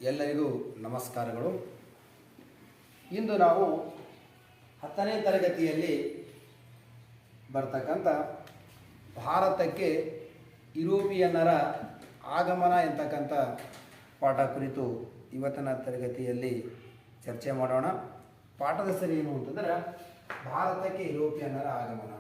ಎಲ್ಲರಿಗೂ ನಮಸ್ಕಾರಗಳು. ಇಂದು ನಾವು 10ನೇ ತರಗತಿಯಲ್ಲಿ ಬರ್ತಕ್ಕಂಥ ಭಾರತಕ್ಕೆ ಯುರೋಪಿಯನ್ನರ ಆಗಮನ ಎಂತಕ್ಕಂಥ ಪಾಠ ಕುರಿತು ಇವತ್ತಿನ ತರಗತಿಯಲ್ಲಿ ಚರ್ಚೆ ಮಾಡೋಣ. ಪಾಠದ ಹೆಸರು ಏನು ಅಂತಂದರೆ ಭಾರತಕ್ಕೆ ಯುರೋಪಿಯನ್ನರ ಆಗಮನ.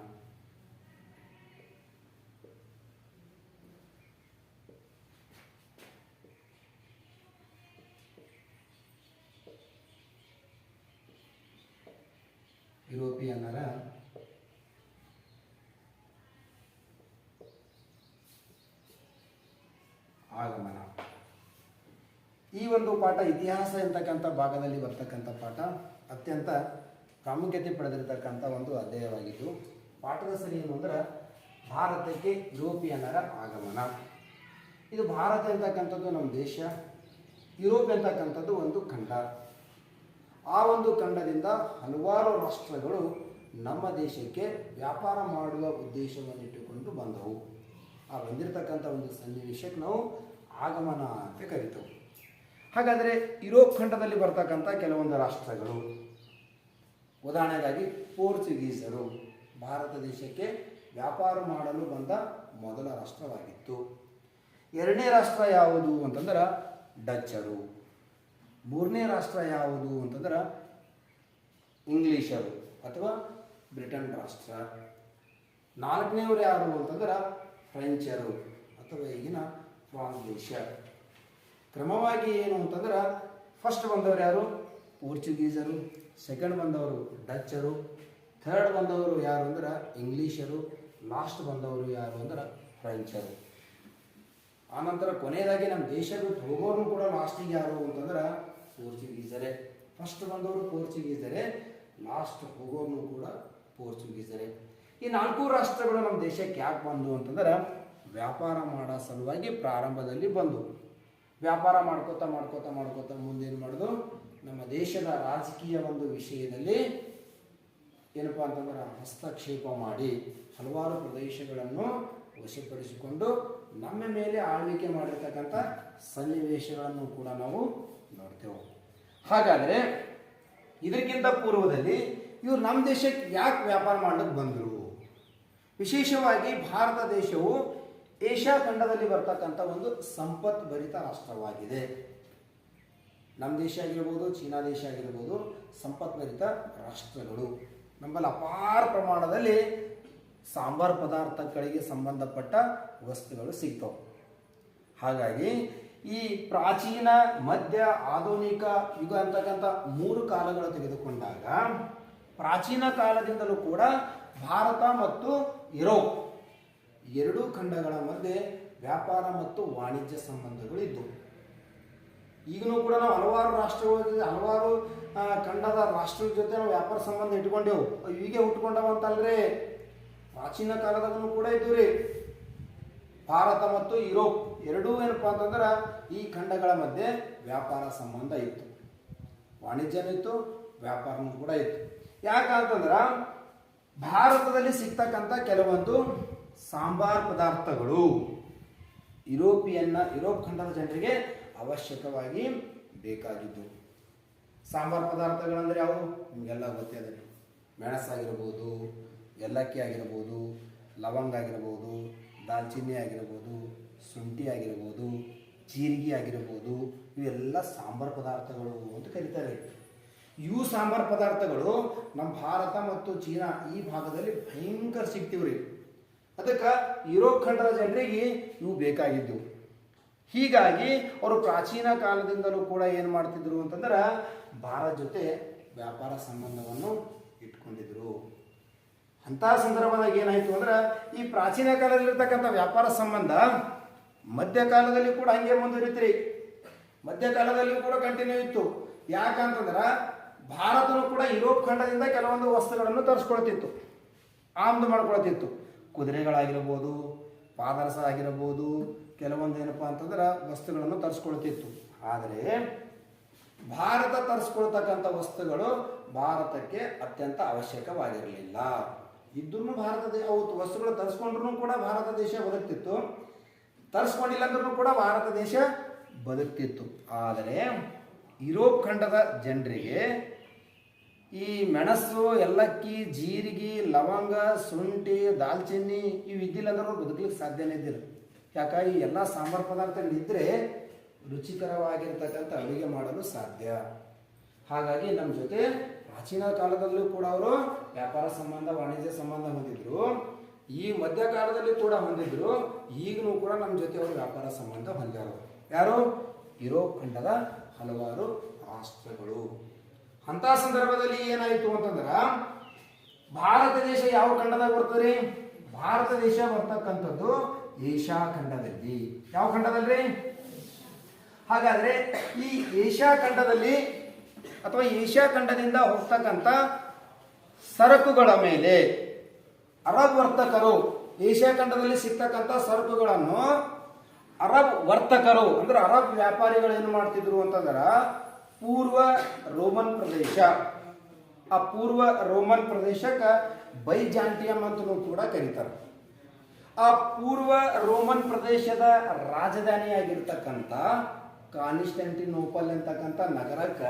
ಯುರೋಪಿಯನ್ನರ ಆಗಮನ. ಈ ಒಂದು ಪಾಠ ಇತಿಹಾಸ ಎಂತಕ್ಕಂಥ ಭಾಗದಲ್ಲಿ ಬರ್ತಕ್ಕಂಥ ಪಾಠ ಅತ್ಯಂತ ಪ್ರಾಮುಖ್ಯತೆ ಪಡೆದಿರತಕ್ಕಂಥ ಒಂದು ಅಧ್ಯಾಯವಾಗಿದ್ದು, ಪಾಠದ ಸರಿ ಏನು ಅಂದರೆ ಭಾರತಕ್ಕೆ ಯುರೋಪಿಯನ್ನರ ಆಗಮನ. ಇದು ಭಾರತ ಎಂತಕ್ಕಂಥದ್ದು ನಮ್ಮ ದೇಶ, ಯುರೋಪ್ ಎಂತಕ್ಕಂಥದ್ದು ಒಂದು ಖಂಡ. ಆ ಒಂದು ಖಂಡದಿಂದ ಹಲವಾರು ರಾಷ್ಟ್ರಗಳು ನಮ್ಮ ದೇಶಕ್ಕೆ ವ್ಯಾಪಾರ ಮಾಡುವ ಉದ್ದೇಶವನ್ನಿಟ್ಟುಕೊಂಡು ಬಂದವು. ಆ ಬಂದಿರತಕ್ಕಂಥ ಒಂದು ಸನ್ನಿವೇಶಕ್ಕೆ ನಾವು ಆಗಮನ ಅಂತ ಕರಿತೇವೆ. ಹಾಗಾದರೆ ಯುರೋಪ್ ಖಂಡದಲ್ಲಿ ಬರ್ತಕ್ಕಂಥ ಕೆಲವೊಂದು ರಾಷ್ಟ್ರಗಳು, ಉದಾಹರಣೆಗಾಗಿ ಪೋರ್ಚುಗೀಸರು ಭಾರತ ದೇಶಕ್ಕೆ ವ್ಯಾಪಾರ ಮಾಡಲು ಬಂದ ಮೊದಲ ರಾಷ್ಟ್ರವಾಗಿತ್ತು. ಎರಡನೇ ರಾಷ್ಟ್ರ ಯಾವುದು ಅಂತಂದ್ರೆ ಡಚ್ಚರು. ಮೂರನೇ ರಾಷ್ಟ್ರ ಯಾವುದು ಅಂತಂದ್ರೆ ಇಂಗ್ಲಿಷರು ಅಥವಾ ಬ್ರಿಟನ್ ರಾಷ್ಟ್ರ. ನಾಲ್ಕನೇವರು ಯಾರು ಅಂತಂದ್ರೆ ಫ್ರೆಂಚರು ಅಥವಾ ಈಗಿನ ಫ್ರಾನ್ಸ್ ದೇಶ. ಕ್ರಮವಾಗಿ ಏನು ಅಂತಂದ್ರೆ ಫಸ್ಟ್ ಬಂದವರು ಯಾರು? ಪೋರ್ಚುಗೀಸರು. ಸೆಕೆಂಡ್ ಬಂದವರು ಡಚ್ಚರು. ಥರ್ಡ್ ಬಂದವರು ಯಾರು ಅಂದ್ರೆ ಇಂಗ್ಲೀಷರು. ಲಾಸ್ಟ್ ಬಂದವರು ಯಾರು ಅಂದ್ರೆ ಫ್ರೆಂಚರು. ಆನಂತರ ಕೊನೆಯದಾಗಿ ನಮ್ಮ ದೇಶದ ಹೋಗೋರು ಕೂಡ ಲಾಸ್ಟಿಗೆ ಯಾರು ಅಂತಂದ್ರೆ ಪೋರ್ಚುಗೀಸರೇ. ಫಸ್ಟ್ ಬಂದವರು ಪೋರ್ಚುಗೀಸರೇ, ಲಾಸ್ಟ್ ಹೋಗೋರು ಕೂಡ ಪೋರ್ಚುಗೀಸರೇ. ಈ ನಾಲ್ಕು ರಾಷ್ಟ್ರಗಳು ನಮ್ಮ ದೇಶಕ್ಕೆ ಯಾಕೆ ಬಂದು ಅಂತಂದ್ರೆ ವ್ಯಾಪಾರ ಮಾಡೋ ಸಲುವಾಗಿ ಪ್ರಾರಂಭದಲ್ಲಿ ಬಂದು ವ್ಯಾಪಾರ ಮಾಡ್ಕೋತಾ ಮುಂದೇನು ಮಾಡೋದು, ನಮ್ಮ ದೇಶದ ರಾಜಕೀಯ ಒಂದು ವಿಷಯದಲ್ಲಿ ಏನಪ್ಪ ಅಂತಂದ್ರೆ ಹಸ್ತಕ್ಷೇಪ ಮಾಡಿ ಹಲವಾರು ಪ್ರದೇಶಗಳನ್ನು ವಶಪಡಿಸಿಕೊಂಡು ನಮ್ಮ ಮೇಲೆ ಆಳ್ವಿಕೆ ಮಾಡಿರ್ತಕ್ಕಂಥ ಸನ್ನಿವೇಶಗಳನ್ನು ಕೂಡ ನಾವು ನೋಡ್ತೇವೆ. ಹಾಗಾದರೆ ಇದಕ್ಕಿಂತ ಪೂರ್ವದಲ್ಲಿ ಇವರು ನಮ್ಮ ದೇಶಕ್ಕೆ ಯಾಕೆ ವ್ಯಾಪಾರ ಮಾಡಲಿಕ್ಕೆ ಬಂದರು? ವಿಶೇಷವಾಗಿ ಭಾರತ ದೇಶವು ಏಷ್ಯಾ ಖಂಡದಲ್ಲಿ ಬರ್ತಕ್ಕಂಥ ಒಂದು ಸಂಪತ್ಭರಿತ ರಾಷ್ಟ್ರವಾಗಿದೆ. ನಮ್ಮ ದೇಶ ಆಗಿರ್ಬೋದು, ಚೀನಾ ದೇಶ ಆಗಿರ್ಬೋದು, ಸಂಪತ್ಭರಿತ ರಾಷ್ಟ್ರಗಳು. ನಮ್ಮಲ್ಲಿ ಅಪಾರ ಪ್ರಮಾಣದಲ್ಲಿ ಸಾಂಬಾರ್ ಪದಾರ್ಥಗಳಿಗೆ ಸಂಬಂಧಪಟ್ಟ ವಸ್ತುಗಳು ಸಿಗ್ತವೆ. ಹಾಗಾಗಿ ಈ ಪ್ರಾಚೀನ, ಮಧ್ಯ, ಆಧುನಿಕ ಯುಗ ಅಂತಕ್ಕಂಥ ಮೂರು ಕಾಲಗಳು ತೆಗೆದುಕೊಂಡಾಗ ಪ್ರಾಚೀನ ಕಾಲದಿಂದಲೂ ಕೂಡ ಭಾರತ ಮತ್ತು ಯುರೋಪ್ ಎರಡೂ ಖಂಡಗಳ ಮಧ್ಯೆ ವ್ಯಾಪಾರ ಮತ್ತು ವಾಣಿಜ್ಯ ಸಂಬಂಧಗಳು ಇದ್ದವು. ಈಗಲೂ ಕೂಡ ನಾವು ಹಲವಾರು ರಾಷ್ಟ್ರಗಳ ಜೊತೆ, ಹಲವಾರು ಖಂಡದ ರಾಷ್ಟ್ರದ ಜೊತೆ ನಾವು ವ್ಯಾಪಾರ ಸಂಬಂಧ ಇಟ್ಕೊಂಡೆವು. ಹೀಗೆ ಹುಟ್ಕೊಂಡವಂತಲ್ರಿ, ಪ್ರಾಚೀನ ಕಾಲದಾಗೂ ಕೂಡ ಇದ್ದು ರೀ. ಭಾರತ ಮತ್ತು ಯುರೋಪ್ ಎರಡೂ ಏನಪ್ಪ ಅಂತಂದ್ರೆ ಈ ಖಂಡಗಳ ಮಧ್ಯೆ ವ್ಯಾಪಾರ ಸಂಬಂಧ ಇತ್ತು, ವಾಣಿಜ್ಯನೂ ಇತ್ತು, ವ್ಯಾಪಾರನೂ ಕೂಡ ಇತ್ತು. ಯಾಕಂತಂದ್ರೆ ಭಾರತದಲ್ಲಿ ಸಿಗ್ತಕ್ಕಂಥ ಕೆಲವೊಂದು ಸಾಂಬಾರ್ ಪದಾರ್ಥಗಳು ಯುರೋಪ್ ಖಂಡದ ಜನರಿಗೆ ಅವಶ್ಯಕವಾಗಿ ಬೇಕಾಗಿದ್ದು. ಸಾಂಬಾರ್ ಪದಾರ್ಥಗಳಂದ್ರೆ ಯಾವು ನಿಮಗೆಲ್ಲ ಗೊತ್ತೇ ಅದ. ಮೆಣಸಾಗಿರ್ಬೋದು, ಏಲಕ್ಕಿ ಆಗಿರ್ಬೋದು, ಲವಂಗ ಆಗಿರ್ಬೋದು, ದಾಲ್ಚಿನ್ನಿ ಆಗಿರ್ಬೋದು, ಶುಂಠಿ ಆಗಿರ್ಬೋದು, ಜೀರಿಗೆ ಆಗಿರ್ಬೋದು, ಇವೆಲ್ಲ ಸಾಂಬಾರ್ ಪದಾರ್ಥಗಳು ಅಂತ ಕರೀತಾರೆ. ಇವು ಸಾಂಬಾರ್ ಪದಾರ್ಥಗಳು ನಮ್ಮ ಭಾರತ ಮತ್ತು ಚೀನಾ ಈ ಭಾಗದಲ್ಲಿ ಭಯಂಕರ ಸಿಗ್ತೀವ್ರಿ. ಅದಕ್ಕೆ ಯುರೋಪ್ ಖಂಡದ ಜನರಿಗೆ ಇವು ಬೇಕಾಗಿದ್ದು. ಹೀಗಾಗಿ ಅವರು ಪ್ರಾಚೀನ ಕಾಲದಿಂದಲೂ ಕೂಡ ಏನು ಮಾಡ್ತಿದ್ರು ಅಂತಂದ್ರೆ ಭಾರತ ಜೊತೆ ವ್ಯಾಪಾರ ಸಂಬಂಧವನ್ನು ಇಟ್ಕೊಂಡಿದ್ರು. ಅಂತಹ ಸಂದರ್ಭದಾಗ ಏನಾಯಿತು ಅಂದ್ರೆ ಈ ಪ್ರಾಚೀನ ಕಾಲದಲ್ಲಿರ್ತಕ್ಕಂಥ ವ್ಯಾಪಾರ ಸಂಬಂಧ ಮಧ್ಯಕಾಲದಲ್ಲಿ ಕೂಡ ಹಂಗೆ ಮುಂದುವರಿತ್ರಿ. ಮಧ್ಯಕಾಲದಲ್ಲಿ ಕೂಡ ಕಂಟಿನ್ಯೂ ಇತ್ತು. ಯಾಕಂತಂದ್ರೆ ಭಾರತನೂ ಕೂಡ ಯುರೋಪ್ ಖಂಡದಿಂದ ಕೆಲವೊಂದು ವಸ್ತುಗಳನ್ನು ತರಿಸ್ಕೊಳ್ತಿತ್ತು, ಆಮದು ಮಾಡ್ಕೊಳ್ತಿತ್ತು. ಕುದುರೆಗಳಾಗಿರ್ಬೋದು, ಪಾದರಸ ಆಗಿರ್ಬೋದು, ಕೆಲವೊಂದು ಏನಪ್ಪ ಅಂತಂದ್ರೆ ವಸ್ತುಗಳನ್ನು ತರಿಸ್ಕೊಳ್ತಿತ್ತು. ಆದರೆ ಭಾರತ ತರಿಸ್ಕೊಳ್ತಕ್ಕಂಥ ವಸ್ತುಗಳು ಭಾರತಕ್ಕೆ ಅತ್ಯಂತ ಅವಶ್ಯಕವಾಗಿರಲಿಲ್ಲ. ಇದ್ರೂ ಭಾರತ ದೇಶ ವಸ್ತುಗಳು ತರಿಸ್ಕೊಂಡ್ರೂ ಕೂಡ ಭಾರತ ದೇಶ ಬದುಕ್ತಿತ್ತು, ತರಿಸ್ಕೊಂಡಿಲ್ಲ ಅಂದ್ರೂ ಕೂಡ ಭಾರತ ದೇಶ ಬದುಕ್ತಿತ್ತು. ಆದರೆ ಯುರೋಪ್ ಖಂಡದ ಜನರಿಗೆ ಈ ಮೆಣಸು, ಏಲಕ್ಕಿ, ಜೀರಿಗೆ, ಲವಂಗ, ಶುಂಠಿ, ದಾಲ್ಚಿನ್ನಿ ಇವು ಇದ್ದಿಲ್ಲ ಅಂದ್ರೆ ಬದುಕಲಿಕ್ಕೆ ಸಾಧ್ಯನೇ ಇದ್ದಿಲ್ಲ. ಯಾಕೆ? ಈ ಎಲ್ಲ ಸಾಂಬಾರು ಪದಾರ್ಥಗಳಿದ್ದರೆ ರುಚಿಕರವಾಗಿರ್ತಕ್ಕಂಥ ಅಡುಗೆ ಮಾಡಲು ಸಾಧ್ಯ. ಹಾಗಾಗಿ ನಮ್ಮ ಜೊತೆ ಪ್ರಾಚೀನ ಕಾಲದಲ್ಲೂ ಕೂಡ ಅವರು ವ್ಯಾಪಾರ ಸಂಬಂಧ, ವಾಣಿಜ್ಯ ಸಂಬಂಧ ಹೊಂದಿದ್ರು. ಈ ಮಧ್ಯಕಾಲದಲ್ಲಿ ಕೂಡ ಹೊಂದಿದ್ರು. ಈಗಲೂ ಕೂಡ ನಮ್ಮ ಜೊತೆ ಅವರು ವ್ಯಾಪಾರ ಸಂಬಂಧ ಹೊಂದ್ಯಾರ. ಯಾರು? ಯುರೋಪ್ ಖಂಡದ ಹಲವಾರು ರಾಷ್ಟ್ರಗಳು. ಅಂತ ಸಂದರ್ಭದಲ್ಲಿ ಏನಾಯಿತು ಅಂತಂದ್ರ, ಭಾರತ ದೇಶ ಯಾವ ಖಂಡದಾಗ ಬರ್ತದ್ರಿ? ಭಾರತ ದೇಶ ಬರ್ತಕ್ಕಂಥದ್ದು ಏಷ್ಯಾ ಖಂಡದಲ್ಲಿ. ಯಾವ ಖಂಡದಲ್ಲಿ? ಹಾಗಾದ್ರೆ ಈ ಏಷ್ಯಾ ಖಂಡದಲ್ಲಿ ಅಥವಾ ಏಷ್ಯಾ ಖಂಡದಿಂದ ಹೋಗ್ತಕ್ಕಂಥ ಸರಕುಗಳ ಮೇಲೆ ಅರಬ್ ವರ್ತಕರು, ಏಷ್ಯಾ ಖಂಡದಲ್ಲಿ ಸಿಗ್ತಕ್ಕಂಥ ಸರಕುಗಳನ್ನು ಅರಬ್ ವರ್ತಕರು ಅಂದ್ರೆ ಅರಬ್ ವ್ಯಾಪಾರಿಗಳು ಏನು ಮಾಡ್ತಿದ್ರು ಅಂತಂದ್ರ, ಪೂರ್ವ ರೋಮನ್ ಪ್ರದೇಶ, ಆ ಪೂರ್ವ ರೋಮನ್ ಪ್ರದೇಶಕ್ಕೆ ಬೈಜಾಂಟಿಯಂ ಅಂತಲೂ ಕೂಡ ಕರೀತಾರೆ. ಆ ಪೂರ್ವ ರೋಮನ್ ಪ್ರದೇಶದ ರಾಜಧಾನಿಯಾಗಿರ್ತಕ್ಕಂಥ ಕಾನ್ಸ್ಟಾಂಟಿನೋಪಲ್ ಅಂತಕ್ಕಂಥ ನಗರಕ್ಕೆ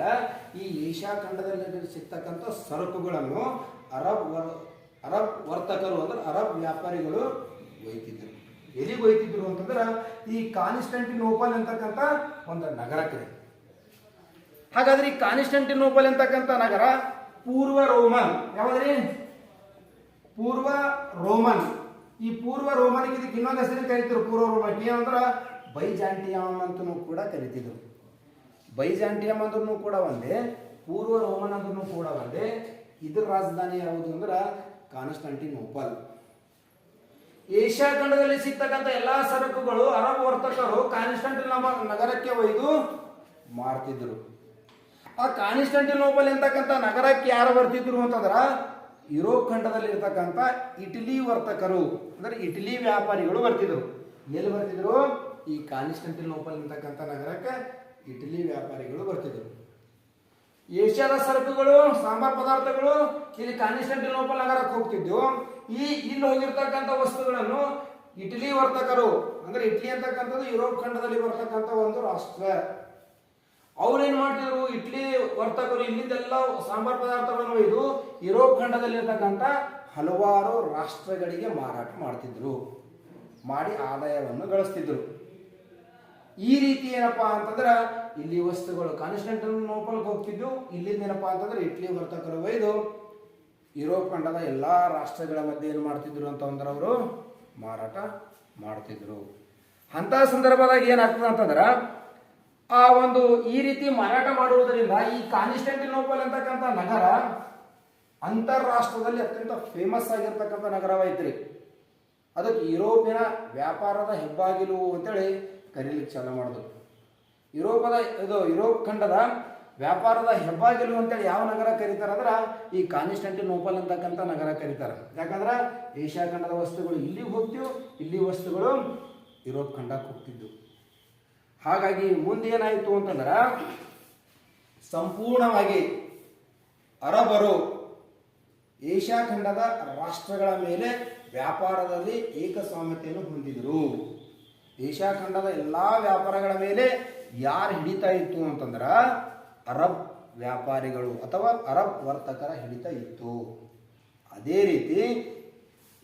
ಈ ಏಷ್ಯಾ ಖಂಡದಲ್ಲಿ ಸಿಗ್ತಕ್ಕಂಥ ಸರಕುಗಳನ್ನು ಅರಬ್ ವರ್ತಕರು ಅಂದ್ರೆ ಅರಬ್ ವ್ಯಾಪಾರಿಗಳು ಒಯ್ತಿದ್ರು. ಎಲ್ಲಿಗೆ ಒಯ್ತಿದ್ರು ಅಂತಂದ್ರೆ ಈ ಕಾನ್ಸ್ಟಾಂಟಿನೋಪಲ್ ಅಂತಕ್ಕಂಥ ಒಂದು ನಗರಕ್ಕೆ. ಹಾಗಾದ್ರೆ ಈ ಕಾನ್ಸ್ಟಾಂಟಿನೋಪಲ್ ಅಂತಕ್ಕಂಥ ನಗರ ಪೂರ್ವ ರೋಮನ್, ಯಾವ್ದ್ರಿ? ಪೂರ್ವ ರೋಮನ್. ಈ ಪೂರ್ವ ರೋಮನ್ಗೆ ಇದಕ್ಕೆ ಇನ್ನೊಂದು ಹೆಸರು ಕರೀತಿದ್ರು. ಪೂರ್ವ ರೋಮನ್ ಏನಂದ್ರ ಬೈಜಾಂಟಿಯಂ ಅಂತನೂ ಕೂಡ ಕರಿತಿದ್ರು. ಬೈಜಾಂಟಿಯಂ ಅಂದ್ರೂ ಕೂಡ ಒಂದೇ, ಪೂರ್ವ ರೋಮನ್ ಅಂದ್ರೂ ಕೂಡ ಒಂದೇ. ಇದ್ರ ರಾಜಧಾನಿ ಯಾವುದು ಅಂದ್ರೆ ಕಾನ್ಸ್ಟಾಂಟಿನೋಪಲ್. ಏಷ್ಯಾ ಖಂಡದಲ್ಲಿ ಸಿಗ್ತಕ್ಕಂಥ ಎಲ್ಲಾ ಸರಕುಗಳು ಅರಬ್ ವರ್ತಕರು ಕಾನ್ಸ್ಟಾಂಟಿನೋಪಲ್ ನಗರಕ್ಕೆ ಒಯ್ದು ಮಾರ್ತಿದ್ರು. ಆ ಕಾನ್ಸ್ಟಾಂಟಿನೋಪಲ್ ಅಂತಕ್ಕಂಥ ನಗರಕ್ಕೆ ಯಾರು ಬರ್ತಿದ್ರು ಅಂತಂದ್ರ, ಯುರೋಪ್ ಖಂಡದಲ್ಲಿ ಇರ್ತಕ್ಕಂಥ ಇಟಲಿ ವರ್ತಕರು ಅಂದ್ರೆ ಇಟಲಿ ವ್ಯಾಪಾರಿಗಳು ಬರ್ತಿದ್ರು. ಎಲ್ಲಿ ಬರ್ತಿದ್ರು? ಈ ಕಾನ್ಸ್ಟಾಂಟಿನೋಪಲ್ ಅಂತಕ್ಕಂಥ ನಗರಕ್ಕೆ ಇಟಲಿ ವ್ಯಾಪಾರಿಗಳು ಬರ್ತಿದ್ರು. ಏಷ್ಯಾದ ಸರಕುಗಳು, ಸಾಂಬಾರ್ ಪದಾರ್ಥಗಳು ಇಲ್ಲಿ ಕಾನ್ಸ್ಟಾಂಟಿನೋಪಲ್ ನಗರಕ್ಕೆ ಹೋಗ್ತಿದ್ವು. ಇಲ್ಲಿ ಹೋಗಿರ್ತಕ್ಕಂಥ ವಸ್ತುಗಳನ್ನು ಇಟಲಿ ವರ್ತಕರು ಅಂದ್ರೆ ಇಟಲಿ ಅಂತಕ್ಕಂಥದ್ದು ಯುರೋಪ್ ಖಂಡದಲ್ಲಿ ಬರ್ತಕ್ಕಂಥ ಒಂದು ರಾಷ್ಟ್ರ. ಅವ್ರೇನ್ ಮಾಡ್ತಿದ್ರು? ಇಟ್ಲಿ ವರ್ತಕರು ಇಲ್ಲಿಂದೆಲ್ಲ ಸಾಂಬಾರ್ ಪದಾರ್ಥಗಳನ್ನು ಒಯ್ದು ಯುರೋಪ್ ಖಂಡದಲ್ಲಿರ್ತಕ್ಕಂಥ ಹಲವಾರು ರಾಷ್ಟ್ರಗಳಿಗೆ ಮಾರಾಟ ಮಾಡ್ತಿದ್ರು, ಮಾಡಿ ಆದಾಯವನ್ನು ಗಳಿಸ್ತಿದ್ರು. ಈ ರೀತಿ ಏನಪ್ಪಾ ಅಂತಂದ್ರ ಇಲ್ಲಿ ವಸ್ತುಗಳು ಕಾನ್ಸ್ಟಾಂಟಿನೋಪಲ್ಗೆ ಹೋಗ್ತಿದ್ದು, ಇಲ್ಲಿಂದ ಏನಪ್ಪಾ ಅಂತಂದ್ರೆ ಇಟ್ಲಿ ವರ್ತಕರು ಒಯ್ದು ಯುರೋಪ್ ಖಂಡದ ಎಲ್ಲಾ ರಾಷ್ಟ್ರಗಳ ಮಧ್ಯೆ ಏನು ಮಾಡ್ತಿದ್ರು ಅಂತಂದ್ರೆ ಅವರು ಮಾರಾಟ ಮಾಡ್ತಿದ್ರು. ಅಂತ ಸಂದರ್ಭದಾಗ ಏನಾಗ್ತದೆ ಅಂತಂದ್ರ, ಆ ಒಂದು ಈ ರೀತಿ ಮಾರಾಟ ಮಾಡುವುದರಿಂದ ಈ ಕಾನ್ಸ್ಟಾಂಟಿನೋಪಲ್ ಅಂತಕ್ಕಂಥ ನಗರ ಅಂತಾರಾಷ್ಟ್ರದಲ್ಲಿ ಅತ್ಯಂತ ಫೇಮಸ್ ಆಗಿರ್ತಕ್ಕಂಥ ನಗರವಾಯ್ತ್ರಿ. ಅದಕ್ಕೆ ಯುರೋಪಿನ ವ್ಯಾಪಾರದ ಹೆಬ್ಬಾಗಿಲು ಅಂತೇಳಿ ಕರೀಲಿಕ್ಕೆ ಚಾಲು ಮಾಡಿದ್ರು. ಯುರೋಪ್ ಖಂಡದ ವ್ಯಾಪಾರದ ಹೆಬ್ಬಾಗಿಲು ಅಂತೇಳಿ ಯಾವ ನಗರ ಕರೀತಾರೆ ಅಂದ್ರೆ ಈ ಕಾನ್ಸ್ಟಾಂಟಿನೋಪಲ್ ಅಂತಕ್ಕಂಥ ನಗರ ಕರೀತಾರೆ. ಯಾಕಂದ್ರೆ ಏಷ್ಯಾ ಖಂಡದ ವಸ್ತುಗಳು ಇಲ್ಲಿಗೆ ಹೋಗ್ತಿವು, ಇಲ್ಲಿ ವಸ್ತುಗಳು ಯುರೋಪ್ ಖಂಡಕ್ಕೆ ಹೋಗ್ತಿದ್ವು. ಹಾಗಾಗಿ ಮುಂದೆ ಏನಾಯಿತು ಅಂತಂದ್ರೆ ಸಂಪೂರ್ಣವಾಗಿ ಅರಬರು ಏಷ್ಯಾ ಖಂಡದ ರಾಷ್ಟ್ರಗಳ ಮೇಲೆ ವ್ಯಾಪಾರದಲ್ಲಿ ಏಕಸ್ವಾಮ್ಯತೆಯನ್ನು ಹೊಂದಿದ್ರು. ಏಷ್ಯಾ ಖಂಡದ ಎಲ್ಲಾ ವ್ಯಾಪಾರಗಳ ಮೇಲೆ ಯಾರು ಹಿಡಿತಾ ಇತ್ತು ಅಂತಂದ್ರ ಅರಬ್ ವ್ಯಾಪಾರಿಗಳು ಅಥವಾ ಅರಬ್ ವರ್ತಕರ ಹಿಡಿತ ಇತ್ತು. ಅದೇ ರೀತಿ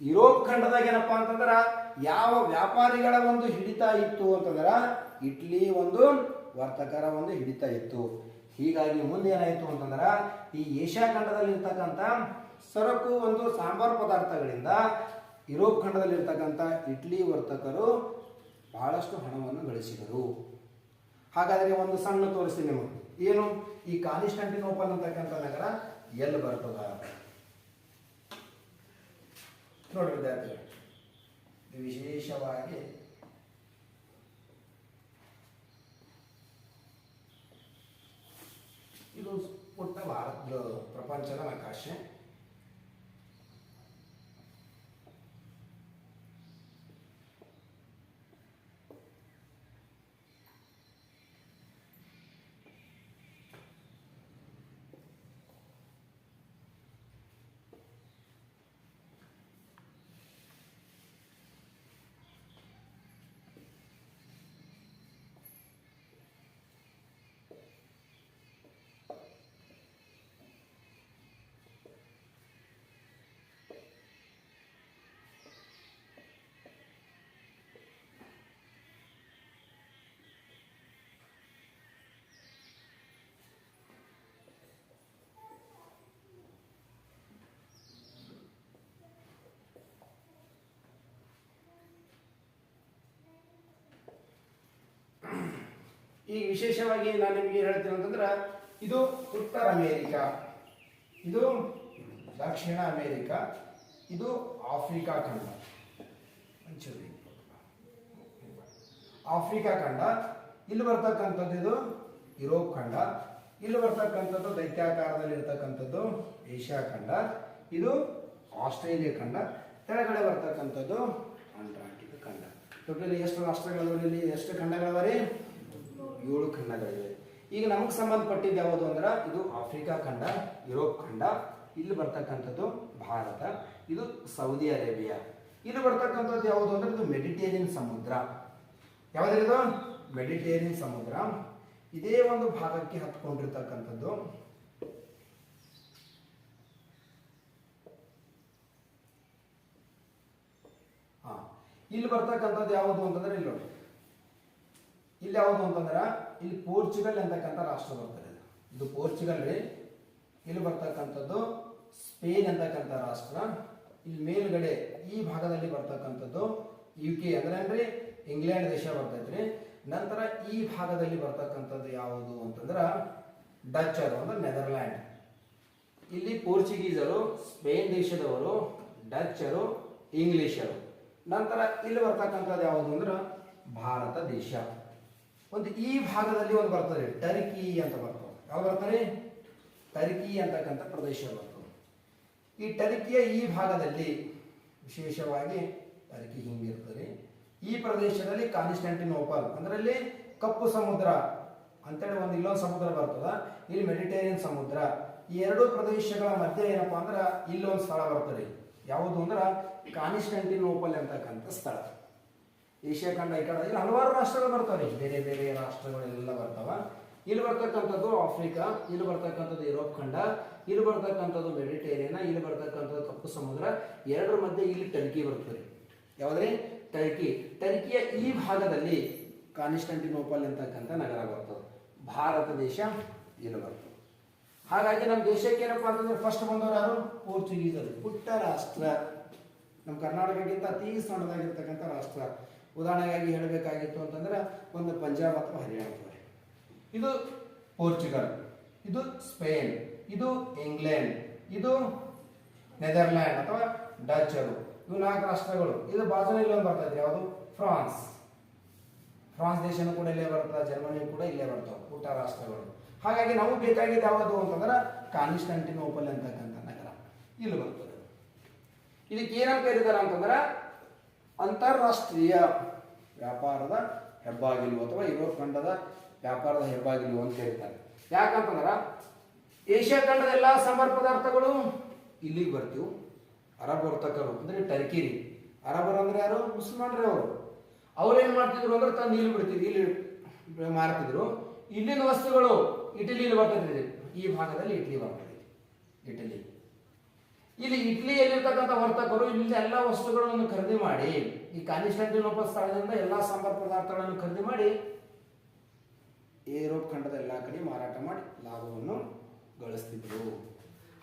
ಯುರೋಪ್ ಖಂಡದಾಗ ಏನಪ್ಪಾ ಅಂತಂದ್ರ ಯಾವ ವ್ಯಾಪಾರಿಗಳ ಒಂದು ಹಿಡಿತ ಇತ್ತು ಅಂತಂದ್ರ ಇಟ್ಲಿ ಒಂದು ವರ್ತಕರ ಒಂದು ಹಿಡಿತ ಇತ್ತು. ಹೀಗಾಗಿ ಮುಂದೆ ಏನಾಯಿತು ಅಂತಂದ್ರ ಈ ಏಷ್ಯಾ ಖಂಡದಲ್ಲಿ ಇರ್ತಕ್ಕಂಥ ಸರಕು ಒಂದು ಸಾಂಬಾರ್ ಪದಾರ್ಥಗಳಿಂದ ಯುರೋಪ್ ಖಂಡದಲ್ಲಿ ಇರ್ತಕ್ಕಂಥ ಇಟ್ಲಿ ವರ್ತಕರು ಬಹಳಷ್ಟು ಹಣವನ್ನು ಗಳಿಸಿದರು. ಹಾಗಾದರೆ ಒಂದು ಸಣ್ಣ ತೋರಿಸ್ತೀನಿ ನಿಮಗೆ, ಏನು ಈ ಕಾನ್ಸ್ಟಾಂಟಿನೋಪಲ್ ಅಂತಕ್ಕಂಥ ನಗರ ಎಲ್ಲಿ ಬರ್ತದ ನೋಡಿ ವಿದ್ಯಾರ್ಥಿಗಳು. ವಿಶೇಷವಾಗಿ ಇದು ಪುಟ್ಟ ಭಾರತದ ಪ್ರಪಂಚದ ನಕಾಶೆ. ಈಗ ವಿಶೇಷವಾಗಿ ನಾನು ನಿಮಗೆ ಹೇಳ್ತೀನಿ ಅಂತಂದ್ರೆ ಇದು ಉತ್ತರ ಅಮೇರಿಕಾ, ಇದು ದಕ್ಷಿಣ ಅಮೇರಿಕಾ, ಇದು ಆಫ್ರಿಕಾ ಖಂಡ. ಆಫ್ರಿಕಾ ಖಂಡ. ಇಲ್ಲಿ ಬರ್ತಕ್ಕಂಥದ್ದು ಇದು ಯುರೋಪ್ ಖಂಡ. ಇಲ್ಲಿ ಬರ್ತಕ್ಕಂಥದ್ದು ದೈತ್ಯಾಕಾರದಲ್ಲಿ ಇರ್ತಕ್ಕಂಥದ್ದು ಏಷ್ಯಾ ಖಂಡ. ಇದು ಆಸ್ಟ್ರೇಲಿಯಾ ಖಂಡ. ಕೆಳಗಡೆ ಬರ್ತಕ್ಕಂಥದ್ದು ಅಂಟಾರ್ಟಿಕಾ ಖಂಡ. ಟೋಟಲಿ ಎಷ್ಟು ರಾಷ್ಟ್ರಗಳಿವೆ ಇಲ್ಲಿ? ಎಷ್ಟು ಖಂಡಗಳಿವೆ? 7 ಖಂಡಗಳಿವೆ. ಈಗ ನಮಗೆ ಸಂಬಂಧಪಟ್ಟಿದ್ದು ಯಾವುದು ಅಂದ್ರೆ ಇದು ಆಫ್ರಿಕಾ ಖಂಡ, ಯುರೋಪ್ ಖಂಡ. ಇಲ್ಲಿ ಬರ್ತಕ್ಕಂಥದ್ದು ಭಾರತ, ಇದು ಸೌದಿ ಅರೇಬಿಯಾ. ಇಲ್ಲಿ ಬರ್ತಕ್ಕಂಥದ್ದು ಯಾವುದು ಅಂದ್ರೆ ಇದು ಮೆಡಿಟೇರಿಯನ್ ಸಮುದ್ರ. ಯಾವುದಿದು? ಮೆಡಿಟೇರಿಯನ್ ಸಮುದ್ರ. ಇದೇ ಒಂದು ಭಾಗಕ್ಕೆ ಹತ್ಕೊಂಡಿರ್ತಕ್ಕಂಥದ್ದು ಇಲ್ಲಿ ಬರ್ತಕ್ಕಂಥದ್ದು ಯಾವುದು ಅಂತಂದ್ರೆ ಇಲ್ಲಿ ನೋಡಿ, ಇಲ್ಲಿ ಯಾವುದು ಅಂತಂದ್ರೆ ಇಲ್ಲಿ ಪೋರ್ಚುಗಲ್ ಅಂತಕ್ಕಂಥ ರಾಷ್ಟ್ರ ಬರ್ತದೆ. ಇದು ಪೋರ್ಚುಗಲ್ ರೀ. ಇಲ್ಲಿ ಬರ್ತಕ್ಕಂಥದ್ದು ಸ್ಪೇನ್ ಅಂತಕ್ಕಂಥ ರಾಷ್ಟ್ರ. ಇಲ್ಲಿ ಮೇಲ್ಗಡೆ ಈ ಭಾಗದಲ್ಲಿ ಬರ್ತಕ್ಕಂಥದ್ದು UK ಅಂದ್ರೆ ಇಂಗ್ಲೆಂಡ್ ದೇಶ ಬರ್ತೈತ್ರಿ. ನಂತರ ಈ ಭಾಗದಲ್ಲಿ ಬರ್ತಕ್ಕಂಥದ್ದು ಯಾವುದು ಅಂತಂದ್ರೆ ಡಚ್ಚರು ಅಂದ್ರೆ ನೆದರ್ಲ್ಯಾಂಡ್. ಇಲ್ಲಿ ಪೋರ್ಚುಗೀಸರು, ಸ್ಪೇನ್ ದೇಶದವರು, ಡಚ್ಚರು, ಇಂಗ್ಲಿಷರು. ನಂತರ ಇಲ್ಲಿ ಬರ್ತಕ್ಕಂಥದ್ದು ಯಾವುದು ಅಂದ್ರೆ ಭಾರತ ದೇಶ. ಒಂದು ಈ ಭಾಗದಲ್ಲಿ ಒಂದು ಬರ್ತದೆ ಟರ್ಕಿ ಅಂತ ಬರ್ತದೆ. ಯಾವ ಬರ್ತಾರೆ? ಟರ್ಕಿ ಅಂತಕ್ಕಂಥ ಪ್ರದೇಶ ಬರ್ತದೆ. ಈ ಟರ್ಕಿಯ ಈ ಭಾಗದಲ್ಲಿ ವಿಶೇಷವಾಗಿ ಟರ್ಕಿ ಹಿಂಗಿರ್ತದೆ. ಈ ಪ್ರದೇಶದಲ್ಲಿ ಕಾನ್ಸ್ಟಾಂಟಿನೋಪಲ್ ಅಂದ್ರೆ ಅಲ್ಲಿ ಕಪ್ಪು ಸಮುದ್ರ ಅಂತೇಳಿ ಒಂದು ಇಲ್ಲೊಂದು ಸಮುದ್ರ ಬರ್ತದ, ಇಲ್ಲಿ ಮೆಡಿಟೇರಿಯನ್ ಸಮುದ್ರ. ಈ ಎರಡು ಪ್ರದೇಶಗಳ ಮಧ್ಯೆ ಏನಪ್ಪಾ ಅಂದ್ರೆ ಇಲ್ಲೊಂದು ಸ್ಥಳ ಬರ್ತದೆ. ಯಾವುದು ಅಂದ್ರೆ ಕಾನ್ಸ್ಟಾಂಟಿನೋಪಲ್ ಅಂತಕ್ಕಂಥ ಸ್ಥಳ. ಏಷ್ಯಾ ಖಂಡ ಈ ಕಡೆ ಇಲ್ಲಿ ಹಲವಾರು ರಾಷ್ಟ್ರಗಳು ಬರ್ತಾವೆ, ಬೇರೆ ಬೇರೆ ರಾಷ್ಟ್ರಗಳೆಲ್ಲ ಬರ್ತಾವ. ಇಲ್ಲಿ ಬರ್ತಕ್ಕಂಥದ್ದು ಆಫ್ರಿಕಾ, ಇಲ್ಲಿ ಬರ್ತಕ್ಕಂಥದ್ದು ಯುರೋಪ್ ಖಂಡ, ಇಲ್ಲಿ ಬರ್ತಕ್ಕಂಥದ್ದು ಮೆಡಿಟೇರಿಯನ್, ಇಲ್ಲಿ ಬರ್ತಕ್ಕಂಥದ್ದು ಕಪ್ಪು ಸಮುದ್ರ. ಎರಡರ ಮಧ್ಯೆ ಇಲ್ಲಿ ಟರ್ಕಿ ಬರ್ತದೆ. ಯಾವ್ದ್ರಿ? ಟರ್ಕಿ. ಟರ್ಕಿಯ ಈ ಭಾಗದಲ್ಲಿ ಕಾನ್ಸ್ಟಾಂಟಿನೋಪಲ್ ಅಂತಕ್ಕಂಥ ನಗರ ಬರ್ತದೆ. ಭಾರತ ದೇಶ ಇಲ್ಲಿ ಬರ್ತದೆ. ಹಾಗಾಗಿ ನಮ್ಮ ದೇಶಕ್ಕೆ ಏನಪ್ಪಾ ಅಂತಂದ್ರೆ ಫಸ್ಟ್ ಬಂದವರು ಯಾರು? ಪೋರ್ಚುಗೀಸರು. ಪುಟ್ಟ ರಾಷ್ಟ್ರ, ನಮ್ಮ ಕರ್ನಾಟಕಕ್ಕಿಂತ ಅತಿ ಸಣ್ಣದಾಗಿರ್ತಕ್ಕಂಥ ರಾಷ್ಟ್ರ. ಉದಾಹರಣೆಗಾಗಿ ಹೇಳಬೇಕಾಗಿತ್ತು ಅಂತಂದ್ರೆ ಒಂದು ಪಂಜಾಬ್ ಅಥವಾ ಹರಿಯಾಣ. ಇದು ಪೋರ್ಚುಗಲ್, ಇದು ಸ್ಪೇನ್, ಇದು ಇಂಗ್ಲೆಂಡ್, ಇದು ನೆದರ್ಲ್ಯಾಂಡ್ ಅಥವಾ ಡಚ್ಚರು. ಇವು 4 ರಾಷ್ಟ್ರಗಳು. ಇದು ಬಾಜುನಲ್ಲಿ ಒಂದು ಬರ್ತದೆ. ಯಾವುದು? ಫ್ರಾನ್ಸ್. ಫ್ರಾನ್ಸ್ ದೇಶನೂ ಕೂಡ ಇಲ್ಲೇ ಬರ್ತದೆ, ಜರ್ಮನಿ ಕೂಡ ಇಲ್ಲೇ ಬರ್ತಾವೆ, ಪುಟ್ಟ ರಾಷ್ಟ್ರಗಳು. ಹಾಗಾಗಿ ನಾವು ಬೇಕಾಗಿದ್ದು ಯಾವುದು ಅಂತಂದ್ರೆ ಕಾನ್ಸ್ಟಾಂಟಿನೋಪಲ್ ಅಂತಕ್ಕಂಥ ನಗರ ಇಲ್ಲಿ ಬರ್ತದೆ. ಇದಕ್ಕೆ ಏನಂತ ಕರೀತಾರೆ ಅಂತಂದ್ರೆ ಅಂತಾರಾಷ್ಟ್ರೀಯ ವ್ಯಾಪಾರದ ಹೆಬ್ಬಾಗಿಲು ಅಥವಾ ಯುರೋಪ್ ಖಂಡದ ವ್ಯಾಪಾರದ ಹೆಬ್ಬಾಗಿಲು ಅಂತ ಕರೀತಾರೆ. ಯಾಕಂತಂದ್ರೆ ಏಷ್ಯಾ ಖಂಡದ ಎಲ್ಲಾ ಸಂಬಾರ ಪದಾರ್ಥಗಳು ಇಲ್ಲಿಗೆ ಬರ್ತೀವಿ. ಅರಬ್ ವರ್ತಕರು ಅಂದ್ರೆ ಟರ್ಕಿ ರೀ. ಅರಬರು ಅಂದ್ರೆ ಯಾರು? ಮುಸಲ್ಮಾನ್ರಿ. ಅವ್ರು ಏನ್ ಮಾಡ್ತಿದ್ರು ಅಂದ್ರೆ ತಂದು ಇಲ್ಲಿ ಬಿಡ್ತಿದ್ರು, ಇಲ್ಲಿ ಮಾರ್ತಿದ್ರು. ಇಲ್ಲಿನ ವಸ್ತುಗಳು ಇಟಲಿಯಲ್ಲಿ ಬರ್ತದೆ. ಈ ಭಾಗದಲ್ಲಿ ಇಟಲಿ ಬರ್ತದೆ. ಇಟಲಿ ಇಲ್ಲಿ ಇಟಲಿಯಲ್ಲಿರ್ತಕ್ಕಂಥ ವರ್ತಕರು ಇಲ್ಲಿ ಎಲ್ಲ ವಸ್ತುಗಳನ್ನು ಖರೀದಿ ಮಾಡಿ ಈ ಕಾನ್ಸ್ಟಾಂಟಿನೋಪಲ್ ಸ್ಥಳದಿಂದ ಎಲ್ಲಾ ಸಂಬಾರ ಪದಾರ್ಥಗಳನ್ನು ಖರೀದಿ ಮಾಡಿ ಯುರೋಪ್ ಖಂಡದ ಎಲ್ಲಾ ಕಡೆ ಮಾರಾಟ ಮಾಡಿ ಲಾಭವನ್ನು ಗಳಿಸ್ತಿದ್ರು.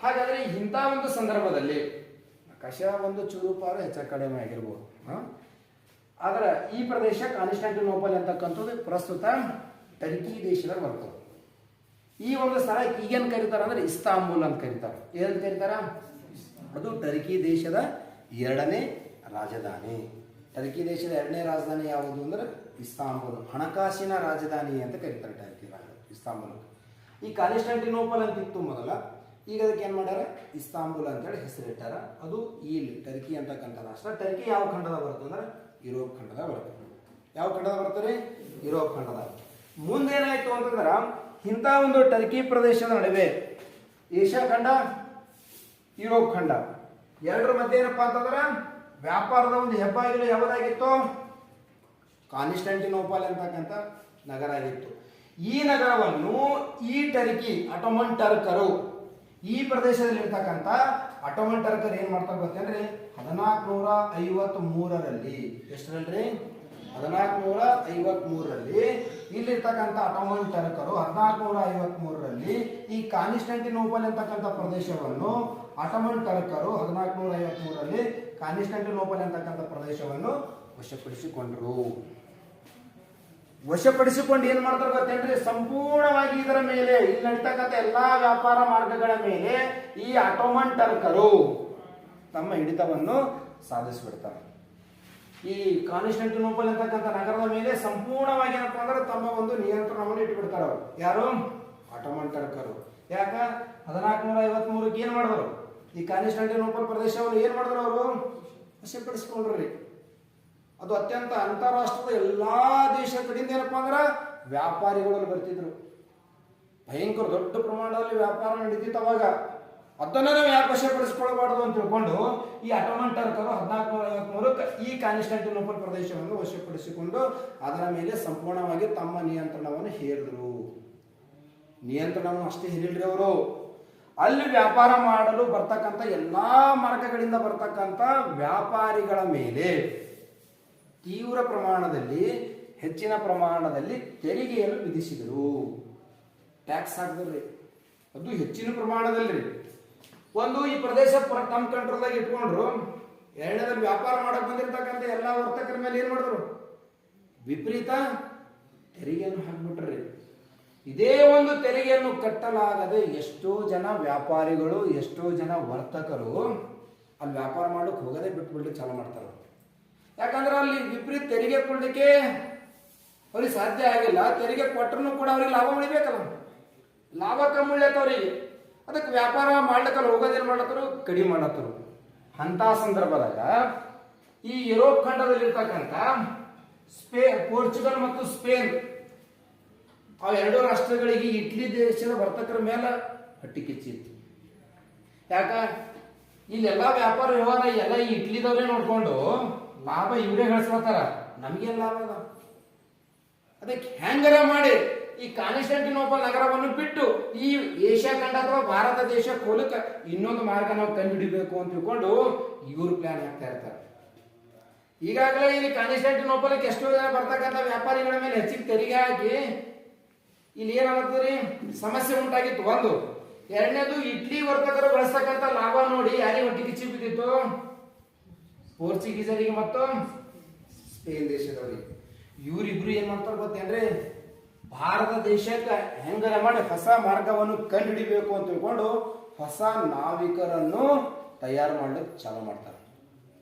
ಹಾಗಾದ್ರೆ ಇಂಥ ಒಂದು ಸಂದರ್ಭದಲ್ಲಿ ಆಕಾಶ ಒಂದು ಚೂರುಪಾರು ಹೆಚ್ಚ ಕಡಿಮೆ ಆಗಿರ್ಬೋದು. ಆದ್ರೆ ಈ ಪ್ರದೇಶ ಕಾನ್ಸ್ಟಾಂಟಿನೋಪಲ್ ಅಂತಕ್ಕಂಥದ್ದು ಪ್ರಸ್ತುತ ಟರ್ಕಿ ದೇಶದಲ್ಲಿ ಬರ್ತದೆ. ಈ ಒಂದು ಸ್ಥಳ ಈಗೇನು ಕರೀತಾರ ಅಂದ್ರೆ ಇಸ್ತಾಂಬುಲ್ ಅಂತ ಕರೀತಾರೆ. ಏನಂತ ಕರೀತಾರ? ಅದು ಟರ್ಕಿ ದೇಶದ 2ನೇ ರಾಜಧಾನಿ. ಟರ್ಕಿ ದೇಶದ 2ನೇ ರಾಜಧಾನಿ ಯಾವುದು ಅಂದ್ರೆ ಇಸ್ತಾಂಬುಲ್. ಹಣಕಾಸಿನ ರಾಜಧಾನಿ ಅಂತ ಕರೀತಾರೆ ಟರ್ಕಿ ಇಸ್ತಾಂಬುಲ್. ಈ ಕಾನ್ಸ್ಟಾಂಟಿನೋಪಲ್ ಅಂತ ಇತ್ತು ಮೊದಲ, ಈಗ ಅದಕ್ಕೆ ಏನ್ ಮಾಡ್ಯಾರ? ಇಸ್ತಾಂಬುಲ್ ಅಂತೇಳಿ ಹೆಸರಿಟ್ಟಾರ. ಅದು ಇಲ್ಲಿ ಟರ್ಕಿ ಅಂತಕ್ಕಂಥ ರಾಷ್ಟ್ರ. ಟರ್ಕಿ ಯಾವ ಖಂಡದ ಬರುತ್ತೆ ಅಂದ್ರೆ ಯುರೋಪ್ ಖಂಡದ ಬರ್ತದೆ. ಯಾವ ಖಂಡದ ಬರ್ತಾರೆ? ಯುರೋಪ್ ಖಂಡದ. ಮುಂದೇನಾಯ್ತು ಅಂತಂದ್ರ ಇಂಥ ಒಂದು ಟರ್ಕಿ ಪ್ರದೇಶದ ನಡುವೆ ಏಷ್ಯಾ ಖಂಡ, ಯುರೋಪ್ ಖಂಡ ಎರಡರ ಮಧ್ಯೆ ಏನಪ್ಪಾ ಅಂತಂದ್ರ ವ್ಯಾಪಾರದ ಒಂದು ಹೆಬ್ಬಾಗಿಲು ಯಾವುದಾಗಿತ್ತು? ಕಾನ್ಸ್ಟಾಂಟಿನೋಪಲ್ ಅಂತಕ್ಕಂಥ ನಗರ ಆಗಿತ್ತು. ಈ ನಗರವನ್ನು ಈ ಟರ್ಕಿ ಅಟೋಮನ್ ಟರ್ಕರು, ಈ ಪ್ರದೇಶದಲ್ಲಿ ಇರ್ತಕ್ಕಂಥ ಅಟೋಮನ್ ಟರ್ಕರ್ ಏನ್ ಮಾಡ್ತಾರೆ ಗೊತ್ತೇನ್ರಿ? 1453ರಲ್ಲಿ, ಎಷ್ಟರಲ್ಲಿ? 1453ರಲ್ಲಿ ಇಲ್ಲಿರ್ತಕ್ಕಂಥ ಅಟೋಮನ್ ಟರ್ಕರು 1453ರಲ್ಲಿ ಈ ಕಾನ್ಸ್ಟಾಂಟಿನೋಪಲ್ ಅಂತಕ್ಕಂಥ ಪ್ರದೇಶವನ್ನು ಅಟೋಮನ್ ಟರ್ಕರು 1453ರಲ್ಲಿ ಕಾನ್ಸ್ಟಾಂಟಿನೋಪಲ್ ಅಂತಕ್ಕಂಥ ಪ್ರದೇಶವನ್ನು ವಶಪಡಿಸಿಕೊಂಡರು. ವಶಪಡಿಸಿಕೊಂಡು ಏನ್ ಮಾಡ್ತಾರೆ ಗೊತ್ತೇನ್ರಿ, ಸಂಪೂರ್ಣವಾಗಿ ಇದರ ಮೇಲೆ ಇಲ್ಲಿ ನಡೀತಕ್ಕಂಥ ಎಲ್ಲಾ ವ್ಯಾಪಾರ ಮಾರ್ಗಗಳ ಮೇಲೆ ಈ ಆಟೋಮನ್ ಟರ್ಕರು ತಮ್ಮ ಹಿಡಿತವನ್ನು ಸಾಧಿಸಿಬಿಡ್ತಾರೆ. ಈ ಕಾನ್ಸ್ಟಾಂಟಿನೋಪಲ್ ಅಂತಕ್ಕಂಥ ನಗರದ ಮೇಲೆ ಸಂಪೂರ್ಣವಾಗಿ ಏನಪ್ಪಾ ಅಂದ್ರೆ ತಮ್ಮ ಒಂದು ನಿಯಂತ್ರಣವನ್ನು ಇಟ್ಟುಬಿಡ್ತಾರೆ ಅವರು. ಯಾರು? ಆಟೋಮನ್ ಟರ್ಕರು. ಯಾಕ 1453ಕ್ಕೆ ಏನ್ ಮಾಡಿದ್ರು, ಈ ಕಾನ್ಸ್ಟಾಂಟಿನೋಪಲ್ ಪ್ರದೇಶವನ್ನು ಏನ್ ಮಾಡಿದ್ರು ಅವರು? ವಶಪಡಿಸಿಕೊಂಡ್ರಿ. ಅದು ಅತ್ಯಂತ ಅಂತಾರಾಷ್ಟ್ರದ ಎಲ್ಲಾ ದೇಶ ಕಡೆಯಿಂದ ಏನಪ್ಪಾ ಅಂದ್ರ ವ್ಯಾಪಾರಿಗಳು ಬರ್ತಿದ್ರು. ಭಯಂಕರ ದೊಡ್ಡ ಪ್ರಮಾಣದಲ್ಲಿ ವ್ಯಾಪಾರ ನಡೀತಿತ್ತು ಅವಾಗ. ಅದನ್ನ ನಾವು ಯಾಕೆ ವಶಪಡಿಸಿಕೊಳ್ಳಬಾರದು ಅಂತ ತಿಳ್ಕೊಂಡು ಈ ಆಟೋಮನ್ ಟರ್ಕರು 1453ಕ್ಕೆ ಈ ಕಾನ್ಸ್ಟಾಂಟಿನೋಪಲ್ ಪ್ರದೇಶವನ್ನು ವಶಪಡಿಸಿಕೊಂಡು ಅದರ ಮೇಲೆ ಸಂಪೂರ್ಣವಾಗಿ ತಮ್ಮ ನಿಯಂತ್ರಣವನ್ನು ಹೇರಿದ್ರು. ನಿಯಂತ್ರಣವನ್ನು ಅಷ್ಟೇ ಹೇರಿಲ್ರಿ ಅವರು, ಅಲ್ಲಿ ವ್ಯಾಪಾರ ಮಾಡಲು ಬರ್ತಕ್ಕಂಥ ಎಲ್ಲಾ ಮಾರ್ಗಗಳಿಂದ ಬರ್ತಕ್ಕಂಥ ವ್ಯಾಪಾರಿಗಳ ಮೇಲೆ ತೀವ್ರ ಪ್ರಮಾಣದಲ್ಲಿ ಹೆಚ್ಚಿನ ಪ್ರಮಾಣದಲ್ಲಿ ತೆರಿಗೆಯನ್ನು ವಿಧಿಸಿದರು. ಟ್ಯಾಕ್ಸ್ ಹಾಕಿದ್ರಿ, ಅದು ಹೆಚ್ಚಿನ ಪ್ರಮಾಣದಲ್ಲಿ. ಒಂದು ಈ ಪ್ರದೇಶ ತಮ್ಮ ಕಂಟ್ರೋಲ್ದಾಗ ಇಟ್ಕೊಂಡ್ರು. ಎರಡನೇದಲ್ಲಿ ವ್ಯಾಪಾರ ಮಾಡಕ್ ಬಂದಿರ್ತಕ್ಕಂಥ ಎಲ್ಲಾ ವರ್ತಕರ ಮೇಲೆ ಏನ್ ಮಾಡಿದ್ರು? ವಿಪರೀತ ತೆರಿಗೆಯನ್ನು ಹಾಕ್ಬಿಟ್ರಿ. ಇದೇ ಒಂದು ತೆರಿಗೆಯನ್ನು ಕಟ್ಟಲಾಗದೆ ಎಷ್ಟೋ ಜನ ವ್ಯಾಪಾರಿಗಳು, ಎಷ್ಟೋ ಜನ ವರ್ತಕರು ಅಲ್ಲಿ ವ್ಯಾಪಾರ ಮಾಡಕ್ ಹೋಗದೆ ಬಿಟ್ಬಿಡ್ಲಿಕ್ಕೆ ಚಾಲು ಮಾಡ್ತಾರ. ಯಾಕಂದ್ರೆ ಅಲ್ಲಿ ವಿಪರೀತ ತೆರಿಗೆ ಕೊಡ್ಲಿಕ್ಕೆ ಅವ್ರಿಗೆ ಸಾಧ್ಯ ಆಗಿಲ್ಲ. ತೆರಿಗೆ ಕೊಟ್ಟರು ಕೂಡ ಅವ್ರಿಗೆ ಲಾಭ ಉಳಿಬೇಕಲ್ಲ, ಲಾಭ ಕಮ್ಮಿ ಉಳಿಯತ್ತ ಅವ್ರಿಗೆ. ಅದಕ್ಕೆ ವ್ಯಾಪಾರ ಮಾಡ್ಲಿಕ್ಕಲ್ಲ ಹೋಗೋದೇನ್ ಮಾಡ್ಲತ್ತರು? ಕಡಿಮೆ ಮಾಡತ್ತರು. ಅಂತ ಸಂದರ್ಭದಾಗ ಈ ಯುರೋಪ್ ಖಂಡದಲ್ಲಿರ್ತಕ್ಕಂಥ ಪೋರ್ಚುಗಲ್ ಮತ್ತು ಸ್ಪೇನ್ ಆ ಎರಡೂ ರಾಷ್ಟ್ರಗಳಿಗೆ ಇಟ್ಲಿ ದೇಶದ ವರ್ತಕರ ಮೇಲೆ ಹಟ್ಟಿ ಕಿಚ್ಚಿತ್ತು. ಯಾಕ ಇಲ್ಲೆಲ್ಲಾ ವ್ಯಾಪಾರ ವ್ಯವಹಾರ ಎಲ್ಲ ಈ ಇಟ್ಲಿದವ್ರೇ ನೋಡ್ಕೊಂಡು ಲಾಭ ಇವರೇ ಗಳಿಸ್ಕೊತಾರ, ನಮ್ಗೇನ್ ಲಾಭ ಅದ? ಅದಕ್ಕೆ ಹೆಂಗರ ಮಾಡಿ ಈ ಕಾನ್ಸ್ಟಾಂಟಿನೋಪಲ್ ನಗರವನ್ನು ಬಿಟ್ಟು ಈ ಏಷ್ಯಾ ಖಂಡ ಅಥವಾ ಭಾರತ ದೇಶ ಕೋಲಕ ಇನ್ನೊಂದು ಮಾರ್ಗ ನಾವು ಕಂಡುಹಿಡಿಬೇಕು ಅಂತ ತಿಳ್ಕೊಂಡು ಇವರು ಪ್ಲಾನ್ ಹಾಕ್ತಾ ಇರ್ತಾರೆ. ಈಗಾಗಲೇ ಇಲ್ಲಿ ಕಾನ್ಸ್ಟಾಂಟಿನೋಪಲ್ಗೆ ಎಷ್ಟೋ ಜನ ಬರ್ತಕ್ಕಂಥ ವ್ಯಾಪಾರಿಗಳ ಮೇಲೆ ಹೆಚ್ಚಿಗೆ ತೆರಿಗೆ ಹಾಕಿ ಇಲ್ಲಿ ಏನಾಗ್ತದ್ರಿ ಸಮಸ್ಯೆ ಉಂಟಾಗಿತ್ತು. ಒಂದು. ಎರಡನೇದು, ಇಟ್ಲಿ ವರ್ತಕರು ಬಳಸ್ತಕ್ಕಂಥ ಲಾಭ ನೋಡಿ ಯಾರಿಗೆ ಹೊಟ್ಟಿಗೆ ಕಿಚ್ಚಿ ಬಿದ್ದಿತ್ತು? ಪೋರ್ಚುಗೀಸರಿಗೆ ಮತ್ತು ಸ್ಪೇನ್ ದೇಶದವರಿಗೆ. ಇವರಿಬ್ರು ಏನ್ ಮಾಡ್ತಾರೆ ಗೊತ್ತೇನ್ರಿ, ಭಾರತ ದೇಶಕ್ಕೆ ಹೆಂಗರ ಮಾಡಿ ಹೊಸ ಮಾರ್ಗವನ್ನು ಕಂಡುಹಿಡಿಬೇಕು ಅಂತ ತಿಳ್ಕೊಂಡು ಹೊಸ ನಾವಿಕರನ್ನು ತಯಾರು ಮಾಡ್ಲಿಕ್ಕೆ ಚಾಲು ಮಾಡ್ತಾರೆ.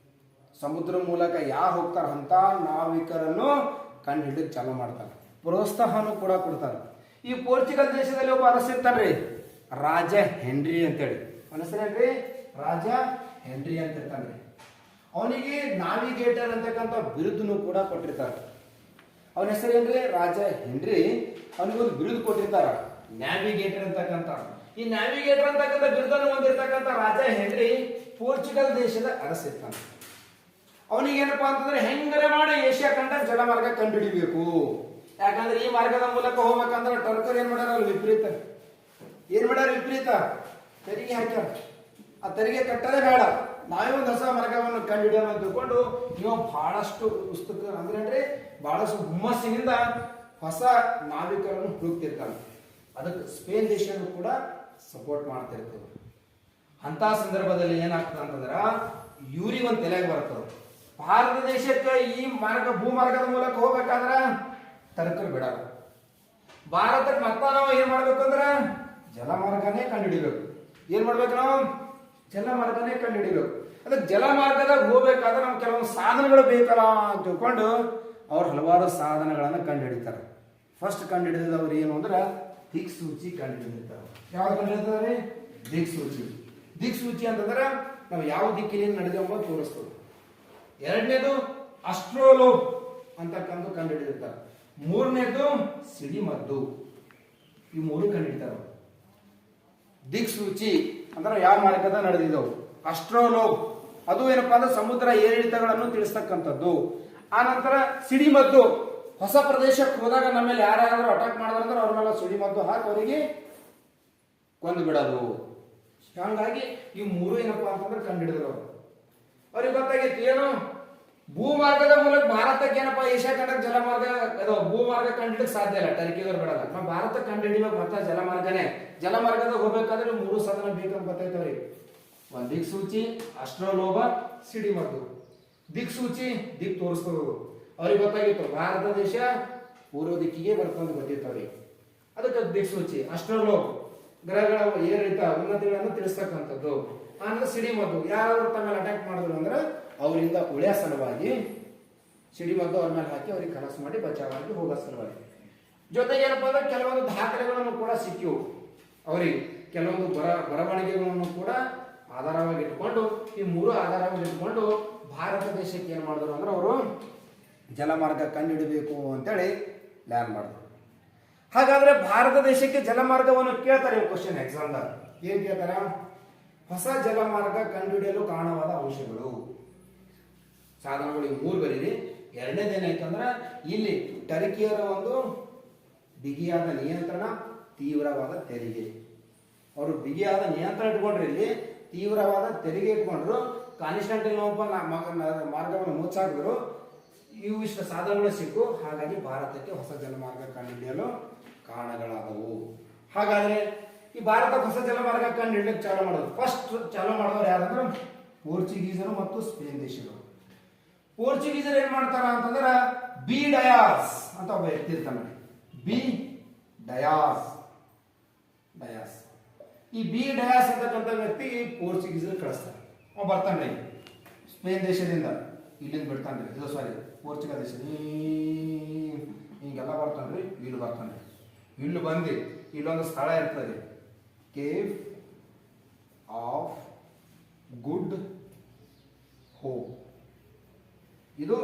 ಸಮುದ್ರ ಮೂಲಕ ಯಾರು ಹೋಗ್ತಾರ ಅಂತ ನಾವಿಕರನ್ನು ಕಂಡು ಹಿಡಿದು ಚಾಲು ಮಾಡ್ತಾರೆ. ಪ್ರೋತ್ಸಾಹನೂ ಕೂಡ ಕೊಡ್ತಾರೆ. ಈ ಪೋರ್ಚುಗಲ್ ದೇಶದಲ್ಲಿ ಒಬ್ಬ ಅರಸ ಇರ್ತಾನ್ರಿ, ರಾಜ ಹೆನ್ರಿ ಅಂತೇಳಿ. ಅವನ ಹೆಸರೇನ್ರಿ? ರಾಜ ಹೆನ್ರಿ ಅಂತ ಇರ್ತಾನ್ರಿ. ಅವನಿಗೆ ನಾವಿಗೇಟರ್ ಅಂತಕ್ಕಂಥ ಬಿರುದನ್ನು ಕೂಡ ಕೊಟ್ಟಿರ್ತಾರೆ. ಅವನ ಹೆಸರೇನ್ರಿ? ರಾಜ ಹೆನ್ರಿ. ಅವನಿಗೊಂದು ಬಿರುದು ಕೊಟ್ಟಿರ್ತಾರ, ನ್ಯಾವಿಗೇಟರ್ ಅಂತಕ್ಕಂಥ. ಈ ನ್ಯಾವಿಗೇಟರ್ ಅಂತಕ್ಕಂಥ ಬಿರುದನ್ನು ಹೊಂದಿರ್ತಕ್ಕಂಥ ರಾಜ ಹೆನ್ರಿ ಪೋರ್ಚುಗಲ್ ದೇಶದ ಅರಸ ಇರ್ತಾನೆ. ಅವನಿಗೆ ಏನಪ್ಪಾ ಅಂತಂದ್ರೆ ಹೆಂಗರ ಮಾಡಿ ಏಷ್ಯಾ ಖಂಡ ಜಲಮಾರ್ಗ ಕಂಡುಹಿಡಿಬೇಕು. ಯಾಕಂದ್ರೆ ಈ ಮಾರ್ಗದ ಮೂಲಕ ಹೋಗ್ಬೇಕಂದ್ರೆ ಟರ್ಕರ್ ಏನ್ ಮಾಡ್ಯಾರ? ವಿಪರೀತ ಏನ್ ಮಾಡ್ಯಾರ? ವಿಪರೀತ ತೆರಿಗೆ ಹಾಕ್ಯಾರ. ಆ ತೆರಿಗೆ ಕಟ್ಟದೇ ಬೇಡ, ನಾವೇ ಒಂದು ಹೊಸ ಮಾರ್ಗವನ್ನು ಕಂಡುಹಿಡಿಯೋಣ ಅಂತ ತಿಳ್ಕೊಂಡು ನೀವು ಬಹಳಷ್ಟು ಪುಸ್ತಕ ಅಂದ್ರೆ ಬಹಳಷ್ಟು ಹುಮ್ಮಸ್ಸಿನಿಂದ ಹೊಸ ನಾವಿಕರನ್ನು ಹುಡುಕ್ತಿರ್ತಾನೆ. ಅದಕ್ಕೆ ಸ್ಪೇನ್ ದೇಶನೂ ಕೂಡ ಸಪೋರ್ಟ್ ಮಾಡ್ತಿರ್ತದೆ. ಅಂತ ಸಂದರ್ಭದಲ್ಲಿ ಏನಾಗ್ತದೆ ಅಂತಂದ್ರ ಇವ್ರಿಗೆ ಒಂದು ತಲೆಗೆ ಬರ್ತದೆ, ಭಾರತ ದೇಶಕ್ಕೆ ಈ ಮಾರ್ಗ ಭೂಮಾರ್ಗದ ಮೂಲಕ ಹೋಗ್ಬೇಕಾದ್ರ ಟರ್ಕರ್ ಬಿಡಲ್ಲ. ಭಾರತಕ್ಕೆ ಮತ್ತ ನಾವು ಏನ್ ಮಾಡ್ಬೇಕಂದ್ರ ಜಲಮಾರ್ಗನೇ ಕಂಡುಹಿಡಿಬೇಕು. ಏನ್ ಮಾಡ್ಬೇಕು? ನಾವು ಜಲಮಾರ್ಗನೇ ಕಂಡುಹಿಡಿಬೇಕು. ಅದಕ್ಕೆ ಜಲಮಾರ್ಗದಾಗ ಹೋಗ್ಬೇಕಾದ್ರೆ ನಮ್ಗೆ ಕೆಲವೊಂದು ಸಾಧನಗಳು ಬೇಕಲ್ಲ ಅಂತ ತಿಳ್ಕೊಂಡು ಅವ್ರು ಹಲವಾರು ಸಾಧನಗಳನ್ನ ಕಂಡುಹಿಡಿತಾರೆ. ಫಸ್ಟ್ ಕಂಡುಹಿಡಿದವ್ರು ಏನು ಅಂದ್ರೆ ದಿಕ್ಸೂಚಿ ಕಂಡುಹಿಡಿದಿರ್ತಾರೆ. ಯಾವ್ದು ಕಂಡುಹಿಡಿತಾರೆ? ದಿಕ್ಸೂಚಿ. ದಿಕ್ಸೂಚಿ ಅಂತಂದ್ರೆ ನಾವು ಯಾವ ದಿಕ್ಕಿನಿಂದ ನಡೆದೇವ ತೋರಿಸ್ತದೆ. ಎರಡನೇದು ಅಸ್ಟ್ರೋಲೋಬ್ ಅಂತಕ್ಕಂಥ ಕಂಡುಹಿಡಿದಿರ್ತಾರೆ. ಮೂರನೇದು ಸಿಡಿಮದ್ದು. ಈ ಮೂರು ಕಂಡುಹಿಡಿತಾರೆ. ದಿಕ್ಸೂಚಿ ಅಂದ್ರೆ ಯಾವ ಮಾರ್ಗದ ನಡೆದಿದ್ದವು. ಅಸ್ಟ್ರೋಲೋಬ್ ಅದು ಏನಪ್ಪಾ ಅಂದ್ರೆ ಸಮುದ್ರ ಏರಿಳಿತಗಳನ್ನು ತಿಳಿಸ್ತಕ್ಕಂಥದ್ದು. ಆ ನಂತರ ಸಿಡಿಮದ್ದು, ಹೊಸ ಪ್ರದೇಶಕ್ಕೆ ಹೋದಾಗ ನಮ್ಮಲ್ಲಿ ಯಾರಾದ್ರೂ ಅಟ್ಯಾಕ್ ಮಾಡಿದ್ರೆ ಅವ್ರ ಮೇಲೆ ಸಿಡಿಮದ್ದು ಹಾಕಿ ಅವರಿಗೆ ಕೊಂದು ಬಿಡೋದು. ಹಂಗಾಗಿ ಈ ಮೂರು ಏನಪ್ಪಾ ಅಂತಂದ್ರೆ ಕಂಡುಹಿಡಿದ್ರು. ಅವ್ರಿಗೆ ಗೊತ್ತಾಗಿತ್ತು ಏನು, ಭೂಮಾರ್ಗದ ಮೂಲಕ ಭಾರತಕ್ಕೆ ಏನಪ್ಪಾ ಏಷ್ಯಾ ಖಂಡಕ್ಕೆ ಜಲಮಾರ್ಗ ಭೂಮಾರ್ಗ ಕಂಡುಹಿಡಕ್ ಸಾಧ್ಯ ಇಲ್ಲ, ಟರ್ಕಿದವ್ರು ಬಿಡಲ್ಲ. ನಾವು ಭಾರತಕ್ಕೆ ಕಂಡುಹಿಡಿಬೇಕು ಮತ್ತೆ ಜಲಮಾರ್ಗನೇ. ಜಲಮಾರ್ಗದಾಗ ಹೋಗ್ಬೇಕಾದ್ರೆ ಮೂರು ಸಾಧನ ಬೇಕಂತ ಗೊತ್ತಾಯ್ತವ್ರಿ. ಒಂದ್ ದಿಕ್ಸೂಚಿ, ಅಸ್ಟ್ರೋಲೋಬ, ಸಿಡಿಮದ್ದು. ದಿಕ್ಸೂಚಿ ದಿಕ್ ತೋರಿಸ್ತದ. ಅವ್ರಿಗೆ ಗೊತ್ತಾಗಿತ್ತು ಭಾರತ ದೇಶ ಪೂರ್ವ ದಿಕ್ಕಿಗೆ ಬರ್ತಂದು ಗೊತ್ತಿರ್ತವ್ರಿ. ಅದಕ್ಕೆ ದಿಕ್ಸೂಚಿ ಅಸ್ಟ್ರೋಲೋಬ್ ಗ್ರಹಗಳ ಏರಿಳಿತ ಉನ್ನತಿಗಳನ್ನು ತಿಳಿಸ್ತಕ್ಕಂಥದ್ದು. ಆನಂತರ ಸಿಡಿಮದ್ದು ಯಾರಾದ್ರೂ ತಮ್ಮ ಮೇಲೆ ಅಟ್ಯಾಕ್ ಮಾಡಿದ್ರು ಅಂದ್ರೆ ಅವರಿಂದ ಉಳಿಯ ಸಲುವಾಗಿ ಸಿಡಿಮದ್ದು ಅವ್ರ ಮೇಲೆ ಹಾಕಿ ಅವ್ರಿಗೆ ಕನಸು ಮಾಡಿ ಬಚಾವಾಗಿ ಹೋಗೋ ಸಲುವಾಗಿ. ಜೊತೆಗೆ ಏನಪ್ಪಾ ಅಂದ್ರೆ ಕೆಲವೊಂದು ದಾಖಲೆಗಳನ್ನು ಕೂಡ ಸಿಕ್ಕಿವು ಅವರಿಗೆ. ಕೆಲವೊಂದು ಬರವಣಿಗೆಗಳನ್ನು ಕೂಡ ಆಧಾರವಾಗಿ ಇಟ್ಕೊಂಡು, ಈ ಮೂರು ಆಧಾರವಾಗಿ ಇಟ್ಕೊಂಡು ಭಾರತ ದೇಶಕ್ಕೆ ಏನ್ ಮಾಡಿದ್ರು ಅಂದ್ರೆ ಅವರು ಜಲಮಾರ್ಗ ಕಂಡುಹಿಡಬೇಕು ಅಂತೇಳಿ ಪ್ಲಾನ್ ಮಾಡಿದ್ರು. ಹಾಗಾದ್ರೆ ಭಾರತ ದೇಶಕ್ಕೆ ಜಲಮಾರ್ಗವನ್ನು ಕೇಳ್ತಾರೆ ಕ್ವಶನ್ ಎಕ್ಸಾಮ್ದಾಗ. ಏನ್ ಕೇಳ್ತಾರ? ಹೊಸ ಜಲಮಾರ್ಗ ಕಂಡುಹಿಡಿಯಲು ಕಾರಣವಾದ ಅಂಶಗಳು. ಸಾಧನಗಳಿಗೆ 3 ಬರೀರಿ. ಎರಡನೇದೇನಾಯ್ತು ಅಂದ್ರೆ ಇಲ್ಲಿ ಟರ್ಕಿಯರ ಒಂದು ಬಿಗಿಯಾದ ನಿಯಂತ್ರಣ, ತೀವ್ರವಾದ ತೆರಿಗೆ. ಅವರು ಬಿಗಿಯಾದ ನಿಯಂತ್ರಣ ಇಟ್ಕೊಂಡ್ರು, ಇಲ್ಲಿ ತೀವ್ರವಾದ ತೆರಿಗೆ ಇಟ್ಕೊಂಡ್ರು. ಕಾನ್ಸ್ಟಾಂಟಿನೋಪಲ್ ಮಾರ್ಗವನ್ನು ಮುಚ್ಚಾಕಿದ್ರು. ಇವು ಇಷ್ಟು ಸಾಧನಗಳು ಸಿಕ್ಕು. ಹಾಗಾಗಿ ಭಾರತಕ್ಕೆ ಹೊಸ ಜಲಮಾರ್ಗ ಕಂಡುಹಿಡಿಯಲು ಕಾರಣಗಳಾದವು. ಹಾಗಾದ್ರೆ ಈ ಭಾರತಕ್ಕೆ ಹೊಸ ಜಲಮಾರ್ಗ ಕಂಡುಹಿಡಿಯಕ್ಕೆ ಚಾಲು ಮಾಡೋದು, ಫಸ್ಟ್ ಚಾಲು ಮಾಡಿದವರು ಯಾರಂದ್ರೆ ಪೋರ್ಚುಗೀಸರು ಮತ್ತು ಸ್ಪೇನ್ ದೇಶಗಳು. ಪೋರ್ಚುಗೀಸರು ಏನ್ ಮಾಡ್ತಾರ ಅಂತಂದ್ರ ಬಿ ಡಯಾಸ್ ಅಂತ ಒಬ್ಬ ವ್ಯಕ್ತಿ ಇರ್ತಾನೆ. ಬಿ ಡಯಾಸ್ ಡಯಾಸ್ ಈ ಬಿ ಡಯಾಸ್ ಅಂತಕ್ಕಂಥ ವ್ಯಕ್ತಿ ಪೋರ್ಚುಗೀಸರು ಕಳಿಸ್ತಾರೆ. ಅವ ಬರ್ತಾನೆ ಸ್ಪೇನ್ ದೇಶದಿಂದ, ಇಲ್ಲಿಂದ ಬಿಡ್ತಾನ್ರಿ, ಇದು ಸಾರಿ ಪೋರ್ಚುಗಲ್ ದೇಶ ಹಿಂಗೆಲ್ಲ ಬರ್ತಾನ್ರಿ. ಇಲ್ಲಿ ಬರ್ತಾನ್ರಿ, ಇಲ್ಲಿ ಬಂದು ಇಲ್ಲೊಂದು ಸ್ಥಳ ಇರ್ತದೆ, ಕೇವ್ ಆಫ್ ಗುಡ್ ಹೋಪ್. ಇದು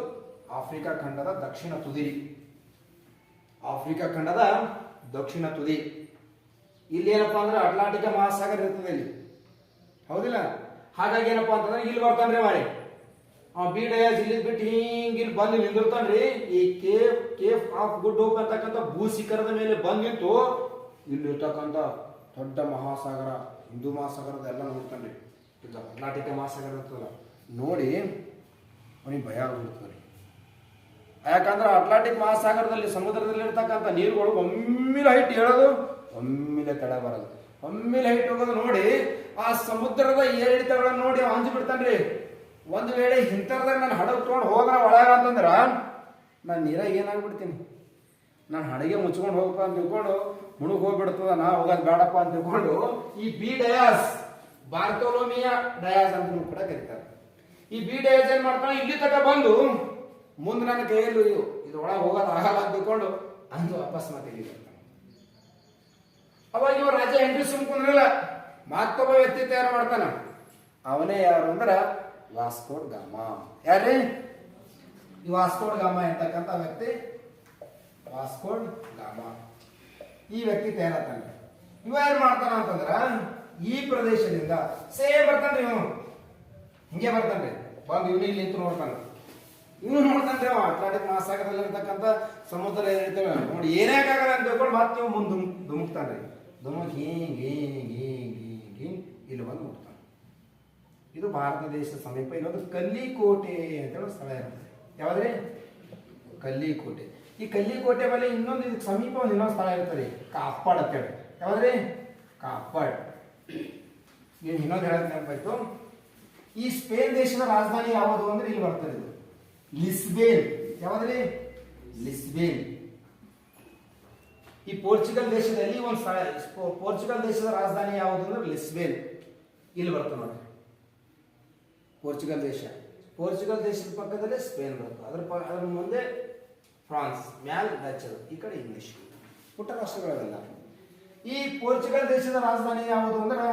ಆಫ್ರಿಕಾ ಖಂಡದ ದಕ್ಷಿಣ ತುದಿ. ಆಫ್ರಿಕಾ ಖಂಡದ ದಕ್ಷಿಣ ತುದಿ. ಇಲ್ಲಿ ಏನಪ್ಪಾ ಅಂದ್ರೆ ಅಟ್ಲಾಂಟಿಕ್ ಮಹಾಸಾಗರ ಇರ್ತದೆ ಇಲ್ಲಿ, ಹೌದಿಲ್ಲ? ಹಾಗಾಗಿ ಏನಪ್ಪಾ ಅಂತಂದ್ರೆ ಇಲ್ಲಿ ಬರ್ತಾನ್ರಿ ಮಾಡಿ ಬಿ ಡಯಾಸ್. ಇಲ್ಲಿ ಬಿಟ್ಟು ಹಿಂಗ್ ಇಲ್ಲಿ ಬಂದು ನಿಂದಿರ್ತಾನ್ರಿ. ಈ ಕೇಫ್ ಆಫ್ ಗುಡ್ ಹೋಪ್ ಅಂತಕ್ಕಂಥ ಭೂ ಶಿಖರದ ಮೇಲೆ ಬಂದ್ ನಿಂತು ಇಲ್ಲಿರ್ತಕ್ಕಂಥ ದೊಡ್ಡ ಮಹಾಸಾಗರ, ಹಿಂದೂ ಮಹಾಸಾಗರದ ಎಲ್ಲ ನೋಡ್ತಾನ್ರಿ. ಇದು ಅಟ್ಲಾಂಟಿಕ್ ಮಹಾಸಾಗರ ಇರ್ತದಲ್ಲ, ನೋಡಿ ಅವನಿಗೆ ಭಯ ಆಗ್ಬಿಡ್ತಾರೆ. ಯಾಕಂದ್ರೆ ಅಟ್ಲಾಂಟಿಕ್ ಮಹಾಸಾಗರದಲ್ಲಿ ಸಮುದ್ರದಲ್ಲಿ ಇರ್ತಕ್ಕಂಥ ನೀರುಗಳು ಒಮ್ಮಿಲೆ ಹೈಟ್ ಹೇಳೋದು, ಒಮ್ಮಿಲೆ ತಡ ಬರೋದು, ಒಮ್ಮಿಲೆ ಹೈಟ್ ಹೋಗೋದು ನೋಡಿ ಆ ಸಮುದ್ರದ ಏರಿಳಿತಗಳನ್ನು ನೋಡಿ ಅಂಜು ಬಿಡ್ತಾನ್ರಿ. ಒಂದು ವೇಳೆ ಇಂಥರದಾಗ ನಾನು ಹಡಗು ತೊಗೊಂಡು ಹೋಗೋಣ ಒಳಗ ಅಂತಂದ್ರ ನಾನು ನೀರಾಗ ಏನಾಗ್ಬಿಡ್ತೀನಿ, ನಾನು ಹಡಗೆ ಮುಚ್ಕೊಂಡು ಹೋಗಪ್ಪ ಅಂತ ತಿಳ್ಕೊಂಡು ಮುಳುಗ್ ಹೋಗ್ಬಿಡ್ತದ, ನಾ ಹೋಗೋದು ಬೇಡಪ್ಪ ಅಂತ ತಿಳ್ಕೊಂಡು ಈ ಬಿ ಡಯಾಸ್, ಬಾರ್ತೋಲೋಮಿಯಾ ಡಯಾಸ್ ಅಂತ ಕೂಡ ಕರೀತಾರೆ. ಈ ಬಿ ಡಯಾಸ್ ಏನ್ ಮಾಡ್ತಾನೆ, ಇಲ್ಲಿ ತನಕ ಬಂದು ಮುಂದೆ ನನ್ನ ಕೈಯಲ್ಲಿ ಇದ್ರೊಳಗೆ ಹೋಗೋದು ಆಗಲ್ಲ ಅಂತ ತಿಳ್ಕೊಂಡು ಅಂದು ವಾಪಸ್ ಮಾತಿಗೆ ಬರ್ತಾನೆ. ಅವಾಗ ಇವ ರಾಜ ಹೆಂಡ್ರಿ ಸುಮ್ಕೊಂಡಿರಲ್ಲ, ಮತ್ತೊಬ್ಬ ವ್ಯಕ್ತಿ ತಯಾರು ಮಾಡ್ತಾನ. ಅವನೇ ಯಾರು ಅಂದ್ರ ವಾಸ್ಕೋಡ್ ಗಾಮಾ. ಯಾರೇ ಈ ವಾಸ್ಕೋಡ್ ಗಾಮಾ ಅಂತಕ್ಕಂಥ ವ್ಯಕ್ತಿ? ವಾಸ್ಕೋಡ್ ಗಾಮಾ ಈ ವ್ಯಕ್ತಿ ತಯಾರಾಗ್ತಾನೆ. ಇವ ಏನ್ ಮಾಡ್ತಾನ ಅಂತಂದ್ರ ಈ ಪ್ರದೇಶದಿಂದ ಸೇಮ್ ಬರ್ತಾನ್ರಿ, ಇವನು ಹಿಂಗೆ ಬರ್ತಾನ್ರಿ. ಬಂದು ಇವನು ಇಲ್ಲಿ ನಿಂತು ನೋಡ್ತಾನೆ. ಇವನು ನೋಡ್ತಾನ್ರಿ ಅವ ಅಟ್ಲಾಂಟಿಕ್ ಮಹಾಸಾಗರದಲ್ಲಿ ಇರ್ತಕ್ಕಂಥ ಸಮುದ್ರ ಏರಿರ್ತೇವೆ ನೋಡಿ ಏನಾಗಲ್ಲ ಅಂತ ತಿಳ್ಕೊಂಡು ಮತ್ತೆ ಇವ್ ಮುಂದೆ ಧುಮುಕ್ತಾನ್ರಿ. ಧುಮುಕ್ ಹಿಂಗ್ ಹಿಂಗ್ ಹಿಂಗ್ ಹಿಂಗ್ ಹಿಂಗ್ ಇಲ್ಲಿ ಬಂದು ಮುಟ್ತಾನೆ. ಇದು ಭಾರತ ದೇಶದ ಸಮೀಪ ಇಲ್ಲೊಂದು ಕಲ್ಲಿಕೋಟೆ ಅಂತೇಳಿ ಸ್ಥಳ ಇರ್ತದೆ. ಯಾವ್ದ್ರಿ? ಕಲ್ಲಿಕೋಟೆ. ಈ ಕಲ್ಲಿಕೋಟೆ ಮೇಲೆ ಇನ್ನೊಂದು ಇದಕ್ಕೆ ಸಮೀಪ ಒಂದು ಇನ್ನೊಂದು ಸ್ಥಳ ಇರ್ತದೆ, ಕಾಪಾಡ್ ಅಂತೇಳಿ. ಯಾವ್ದ್ರಿ? ಕಾಪಾಡ್. ನೀವು ಇನ್ನೊಂದು ಹೇಳಕ್ ನೆನಪಾಯ್ತು. ಈ ಸ್ಪೇನ್ ದೇಶದ ರಾಜಧಾನಿ ಯಾವುದು ಅಂದ್ರೆ ಇಲ್ಲಿ ಬರ್ತದೆ, ಇದು ಲಿಸ್ಬೇನ್. ಯಾವ್ದ್ರಿ? ಲಿಸ್ಬೇನ್. ಈ ಪೋರ್ಚುಗಲ್ ದೇಶದಲ್ಲಿ ಒಂದು ಸ್ಥಳ, ಪೋರ್ಚುಗಲ್ ದೇಶದ ರಾಜಧಾನಿ ಯಾವುದು ಅಂದ್ರೆ ಲಿಸ್ಬೇನ್. ಇಲ್ಲಿ ಬರ್ತದೆ ನೋಡಿ ಪೋರ್ಚುಗಲ್ ದೇಶ. ಪೋರ್ಚುಗಲ್ ದೇಶದ ಪಕ್ಕದಲ್ಲಿ ಸ್ಪೇನ್ ಬರುತ್ತೆ, ಅದರ ಮುಂದೆ ಫ್ರಾನ್ಸ್, ಮ್ಯಾಲ್ ಡಚ್, ಈ ಕಡೆ ಇಂಗ್ಲಿಷ್. ಪುಟ್ಟ ರಾಷ್ಟ್ರಗಳಲ್ಲ. ಈ ಪೋರ್ಚುಗಲ್ ದೇಶದ ರಾಜಧಾನಿ ಯಾವುದು ಅಂದ್ರೆ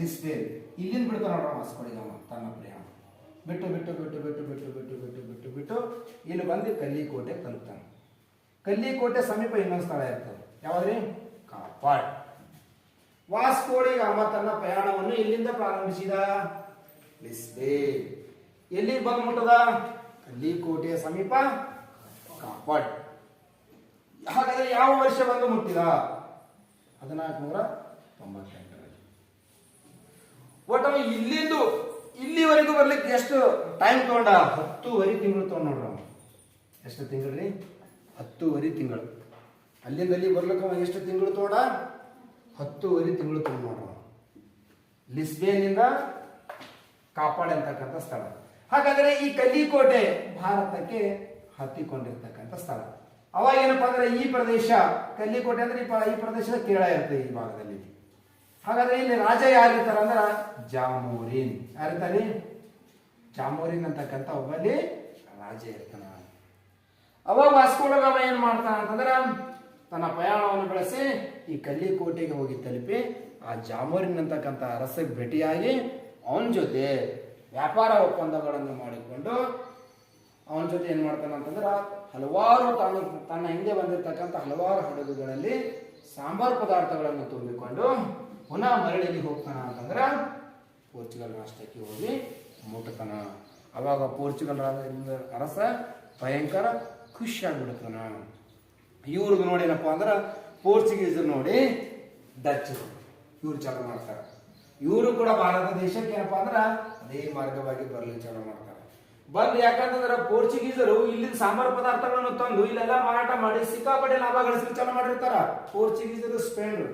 ಲಿಸ್ಬೇನ್. ಇಲ್ಲಿಂದ ಬಿಡ್ತಾನೆ ನೋಡ್ರ ವಾಸ್ಕೋಡಿ ಗಾಮ ತನ್ನ ಪ್ರಯಾಣ ಬಿಟ್ಟು ಬಿಟ್ಟು ಬಿಟ್ಟು ಬಿಟ್ಟು ಬಿಟ್ಟು ಬಿಟ್ಟು ಬಿಟ್ಟು ಬಿಟ್ಟು ಬಿಟ್ಟು ಇಲ್ಲಿ ಬಂದು ಕಲ್ಲಿಕೋಟೆ ತಲುಪ್ತಾನೆ. ಕಲ್ಲಿಕೋಟೆ ಸಮೀಪ ಇನ್ನೊಂದು ಸ್ಥಳ ಇರ್ತದೆ, ಯಾವ್ದ್ರಿ? ಕಾಪಾಡ್. ವಾಸ್ಕೋಡಿ ಗಾಮ ತನ್ನ ಪ್ರಯಾಣವನ್ನು ಇಲ್ಲಿಂದ ಪ್ರಾರಂಭಿಸಿದ ಲಿಸ್ಬೇನ್. ಎಲ್ಲಿ ಬಂದು ಮುಟ್ಟದ? ಕಲ್ಲಿಕೋಟೆಯ ಸಮೀಪ ಕಾಪಾಡ್. ಹಾಗಾದ್ರೆ ಯಾವ ವರ್ಷ ಬಂದು ಮುಟ್ಟಿದ? 1498ರಲ್ಲಿ. ಒಟ್ಟು ಇಲ್ಲಿಂದು ಇಲ್ಲಿವರೆಗೂ ಬರ್ಲಿಕ್ಕೆ ಎಷ್ಟು ಟೈಮ್ ತಗೊಂಡ? 10 ತಿಂಗಳು ತಗೊಂಡ್ ನೋಡ್ರ. ಎಷ್ಟು ತಿಂಗಳು? 10 ತಿಂಗಳು. ಅಲ್ಲಿಂದ ಅಲ್ಲಿ ಬರ್ಲಿಕ್ಕೆ ಎಷ್ಟು ತಿಂಗಳು ತಗೊಂಡ? 10 ತಿಂಗಳು ತಗೊಂಡ್ ನೋಡ್ರ. ಲಿಸ್ಬೇನಿಂದ ಕಾಪಾಡ್ ಅಂತಕ್ಕಂಥ ಸ್ಥಳ. ಹಾಗಾದ್ರೆ ಈ ಕಲ್ಲಿಕೋಟೆ ಭಾರತಕ್ಕೆ ಹತ್ತಿಕೊಂಡಿರ್ತಕ್ಕಂಥ ಸ್ಥಳ. ಅವಾಗ ಏನಪ್ಪಾ ಅಂದ್ರೆ ಈ ಪ್ರದೇಶ ಕಲ್ಲಿಕೋಟೆ ಅಂದ್ರೆ ಈ ಪ್ರದೇಶದ ಕೇರಳ ಇರ್ತದೆ ಈ ಭಾಗದಲ್ಲಿ. ಹಾಗಾದ್ರೆ ಇಲ್ಲಿ ರಾಜ ಯಾರಿರ್ತಾರ ಅಂದ್ರೆ ಜಾಮೋರಿನ್. ಯಾರಿರ್ತಾರೆ? ಜಾಮೋರಿನ್ ಅಂತಕ್ಕಂಥ ಒಬ್ಬಲ್ಲಿ ರಾಜ ಇರ್ತಾನ. ಅವಾಗ ವಾಸ್ಕೋ ಡ ಗಾಮ ಏನ್ ಮಾಡ್ತಾನ ಅಂತಂದ್ರ ತನ್ನ ಪ್ರಯಾಣವನ್ನು ಬೆಳೆಸಿ ಈ ಕಲ್ಲಿಕೋಟೆಗೆ ಹೋಗಿ ತಲುಪಿ ಆ ಜಾಮೋರಿನ್ ಅಂತಕ್ಕಂಥ ಅರಸಗೆ ಭೇಟಿಯಾಗಿ ಅವನ ಜೊತೆ ವ್ಯಾಪಾರ ಒಪ್ಪಂದಗಳನ್ನು ಮಾಡಿಕೊಂಡು ಅವನ ಜೊತೆ ಏನ್ ಮಾಡ್ತಾನ ಅಂತಂದ್ರ ಹಲವಾರು ತನ್ನ ಹಿಂದೆ ಬಂದಿರತಕ್ಕಂಥ ಹಲವಾರು ಹಡಗುಗಳಲ್ಲಿ ಸಾಂಬಾರ್ ಪದಾರ್ಥಗಳನ್ನು ತುಂಬಿಕೊಂಡು ಪುನಃ ಮರಳಿಗೆ ಹೋಗ್ತಾನ ಅಂತಂದ್ರ ಪೋರ್ಚುಗಲ್ ರಾಷ್ಟ್ರಕ್ಕೆ ಹೋಗಿ ಮುಟ್ಟತಾನ. ಅವಾಗ ಪೋರ್ಚುಗಲ್ ಅರಸ ಭಯಂಕರ ಖುಷಿಯಾಗ್ಬಿಡ್ತಾನ. ಇವ್ರದ್ದು ನೋಡಿ ಏನಪ್ಪಾ ಅಂದ್ರ ಪೋರ್ಚುಗೀಸ್ ನೋಡಿ ಡಚ್ ಇವ್ರು ಚಾಲು ಮಾಡ್ತಾರ. ಇವರು ಕೂಡ ಭಾರತ ದೇಶಕ್ಕೆ ಏನಪ್ಪಾ ಅಂದ್ರ ಅದೇ ಮಾರ್ಗವಾಗಿ ಬರ್ಲಿಕ್ಕೆ ಚಾಲು ಮಾಡ್ತಾರೆ. ಬಂದ್ ಯಾಕಂತಂದ್ರ ಪೋರ್ಚುಗೀಸರು ಇಲ್ಲಿಂದ ಸಾಂಬಾರ್ ಪದಾರ್ಥಗಳನ್ನು ತಂದು ಇಲ್ಲೆಲ್ಲ ಮಾರಾಟ ಮಾಡಿ ಸಿಕ್ಕಾಪಟ್ಟೆ ಲಾಭ ಗಳಿಸಲಿಕ್ಕೆ ಚಾಲು ಮಾಡಿರ್ತಾರ. ಪೋರ್ಚುಗೀಸರು ಸ್ಪೇನ್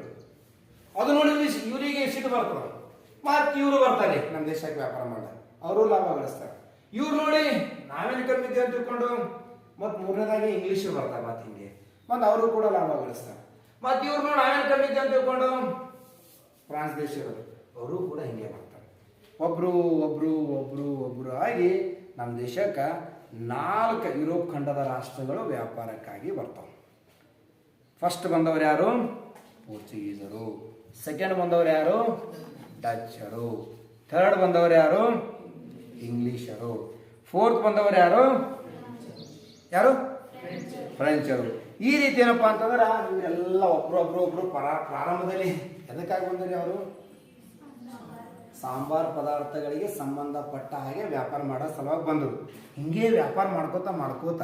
ಅದು ನೋಡಿ ಇವರಿಗೆ ಸಿಟ್ಟು ಬರ್ತದ. ಮತ್ ಇವರು ಬರ್ತಾರೆ ನಮ್ಮ ದೇಶಕ್ಕೆ ವ್ಯಾಪಾರ ಮಾಡ, ಅವರು ಲಾಭ ಗಳಿಸ್ತಾರೆ. ಇವ್ರು ನೋಡಿ ನಾವೇನು ಕಮ್ಮಿದ್ದೆ ಅಂತ ತಿಳ್ಕೊಂಡು ಮತ್ ಮೂರನೇದಾಗಿ ಇಂಗ್ಲಿಷ್ ಬರ್ತಾರೆ. ಮತ್ ಹಿಂಗೆ ಮತ್ ಅವರು ಕೂಡ ಲಾಭ ಗಳಿಸ್ತಾರೆ. ಮತ್ ಇವ್ರು ನೋಡಿ ನಾವೇನು ಕಮ್ಮಿದ್ದೆ ಅಂತ ತಿಳ್ಕೊಂಡು ಫ್ರಾನ್ಸ್ ದೇಶದವರು ಅವರು ಕೂಡ ಹಿಂಗೆ ಬರ್ತಾರೆ. ಒಬ್ರು ಒಬ್ರು ಒಬ್ರು ಒಬ್ರು ಆಗಿ ನಮ್ಮ ದೇಶಕ್ಕೆ 4 ಯುರೋಪ್ ಖಂಡದ ರಾಷ್ಟ್ರಗಳು ವ್ಯಾಪಾರಕ್ಕಾಗಿ ಬರ್ತಾವೆ. ಫಸ್ಟ್ ಬಂದವರು ಯಾರು? ಪೋರ್ಚುಗೀಸರು. ಸೆಕೆಂಡ್ ಬಂದವರು ಯಾರು? ಡಚ್ಚರು. ಥರ್ಡ್ ಬಂದವರು ಯಾರು? ಇಂಗ್ಲಿಷರು. ಫೋರ್ತ್ ಬಂದವರು ಯಾರು? ಫ್ರೆಂಚರು. ಈ ರೀತಿ ಏನಪ್ಪಾ ಅಂತಂದ್ರ ಇವರೆಲ್ಲ ಒಬ್ರು ಪ್ರಾರಂಭದಲ್ಲಿ ಎದಕ್ಕಾಗಿ ಬಂದ್ರಿ? ಅವರು ಸಾಂಬಾರ್ ಪದಾರ್ಥಗಳಿಗೆ ಸಂಬಂಧಪಟ್ಟ ಹಾಗೆ ವ್ಯಾಪಾರ ಮಾಡೋ ಸಲುವಾಗಿ ಬಂದರು. ಹಿಂಗೆ ವ್ಯಾಪಾರ ಮಾಡ್ಕೋತ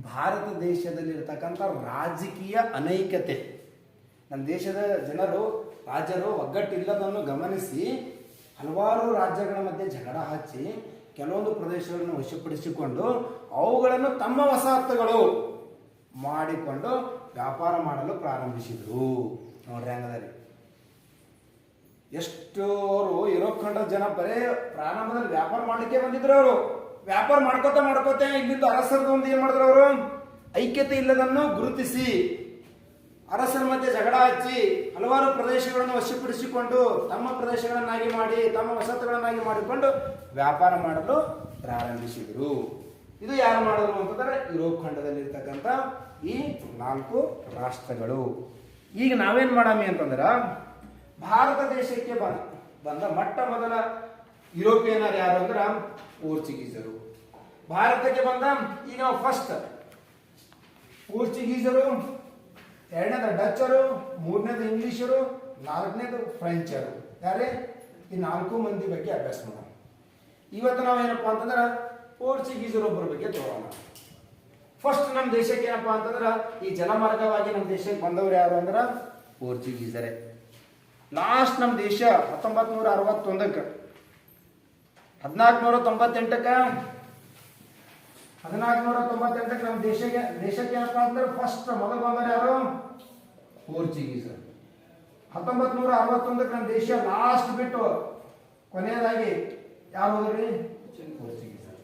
ಭಾರತ ದೇಶದಲ್ಲಿ ಇರ್ತಕ್ಕಂಥ ರಾಜಕೀಯ ಅನೈಕ್ಯತೆ, ನಮ್ಮ ದೇಶದ ರಾಜರು ಒಗ್ಗಟ್ಟಿಲ್ಲದನ್ನು ಗಮನಿಸಿ ಹಲವಾರು ರಾಜ್ಯಗಳ ಮಧ್ಯೆ ಜಗಳ ಹಚ್ಚಿ ಕೆಲವೊಂದು ಪ್ರದೇಶಗಳನ್ನು ವಶಪಡಿಸಿಕೊಂಡು ಅವುಗಳನ್ನು ತಮ್ಮ ವಸಾಹತುಗಳು ಮಾಡಿಕೊಂಡು ವ್ಯಾಪಾರ ಮಾಡಲು ಪ್ರಾರಂಭಿಸಿದರು. ನೋಡ್ರಿ ಹಂಗದಲ್ಲಿ ಎಷ್ಟು ಅವರು ಯುರೋಪ್ ಖಂಡದ ಜನ ಬರೇ ಪ್ರಾರಂಭದಲ್ಲಿ ವ್ಯಾಪಾರ ಮಾಡ್ಲಿಕ್ಕೆ ಬಂದಿದ್ರು. ಅವರು ವ್ಯಾಪಾರ ಮಾಡ್ಕೋತ ಇಲ್ಲಿಂದ ಅರಸರದ ಒಂದು ಏನ್ ಮಾಡಿದ್ರು? ಅವರು ಐಕ್ಯತೆ ಇಲ್ಲದನ್ನು ಗುರುತಿಸಿ ಅರಸರ ಮಧ್ಯೆ ಜಗಳ ಹಚ್ಚಿ ಹಲವಾರು ಪ್ರದೇಶಗಳನ್ನು ವಶಪಡಿಸಿಕೊಂಡು ತಮ್ಮ ಪ್ರದೇಶಗಳನ್ನಾಗಿ ಮಾಡಿ ತಮ್ಮ ವಸತಿಗಳನ್ನಾಗಿ ಮಾಡಿಕೊಂಡು ವ್ಯಾಪಾರ ಮಾಡಲು ಪ್ರಾರಂಭಿಸಿದರು. ಇದು ಯಾರು ಮಾಡಿದ್ರು ಅಂತಂದ್ರೆ ಯುರೋಪ್ ಖಂಡದಲ್ಲಿರ್ತಕ್ಕಂಥ ಈ 4 ರಾಷ್ಟ್ರಗಳು. ಈಗ ನಾವೇನ್ ಮಾಡಾಮಿ ಅಂತಂದ್ರ ಭಾರತ ದೇಶಕ್ಕೆ ಬಂದ ಮೊಟ್ಟ ಮೊದಲ ಯುರೋಪಿಯನರು ಯಾರು ಅಂದ್ರ ಪೋರ್ಚುಗೀಸರು. ಭಾರತಕ್ಕೆ ಬಂದ ಈಗ ಫಸ್ಟ್ ಪೋರ್ಚುಗೀಸರು, ಎರಡನೇದು ಡಚ್ಚರು, ಮೂರನೇದು ಇಂಗ್ಲಿಷರು, 4ನೇದು ಫ್ರೆಂಚರು. ಯಾರೇ ಈ 4 ಮಂದಿ ಬಗ್ಗೆ ಅಭ್ಯಾಸ ಮಾಡೋಣ. ಇವತ್ತು ನಾವೇನಪ್ಪಾ ಅಂತಂದ್ರ ಪೋರ್ಚುಗೀಸರು ಒಬ್ಬರ ಬಗ್ಗೆ ತಗೋಣ. ಫಸ್ಟ್ ನಮ್ಮ ದೇಶಕ್ಕೆ ಏನಪ್ಪಾ ಅಂತಂದ್ರ ಈ ಜಲಮಾರ್ಗವಾಗಿ ನಮ್ಮ ದೇಶಕ್ಕೆ ಬಂದವರು ಯಾರು ಅಂದ್ರ ಪೋರ್ಚುಗೀಸರೇ. ಲಾಸ್ಟ್ ನಮ್ಮ ದೇಶ 1961ಕ್ಕೆ 1498ಕ್ಕೆ ನಮ್ಮ ದೇಶಕ್ಕೆ ಏನಪ್ಪಾ ಅಂದ್ರೆ ಫಸ್ಟ್ ಮೊದಲು ಬಂದವರು ಯಾರು? ಪೋರ್ಚುಗೀಸರು. 1961ಕ್ಕೆ ನಮ್ಮ ದೇಶ ಲಾಸ್ಟ್ ಬಿಟ್ಟು ಕೊನೆಯದಾಗಿ ಯಾರು ಹೋದ್ರಿ? ಪೋರ್ಚುಗೀಸರು.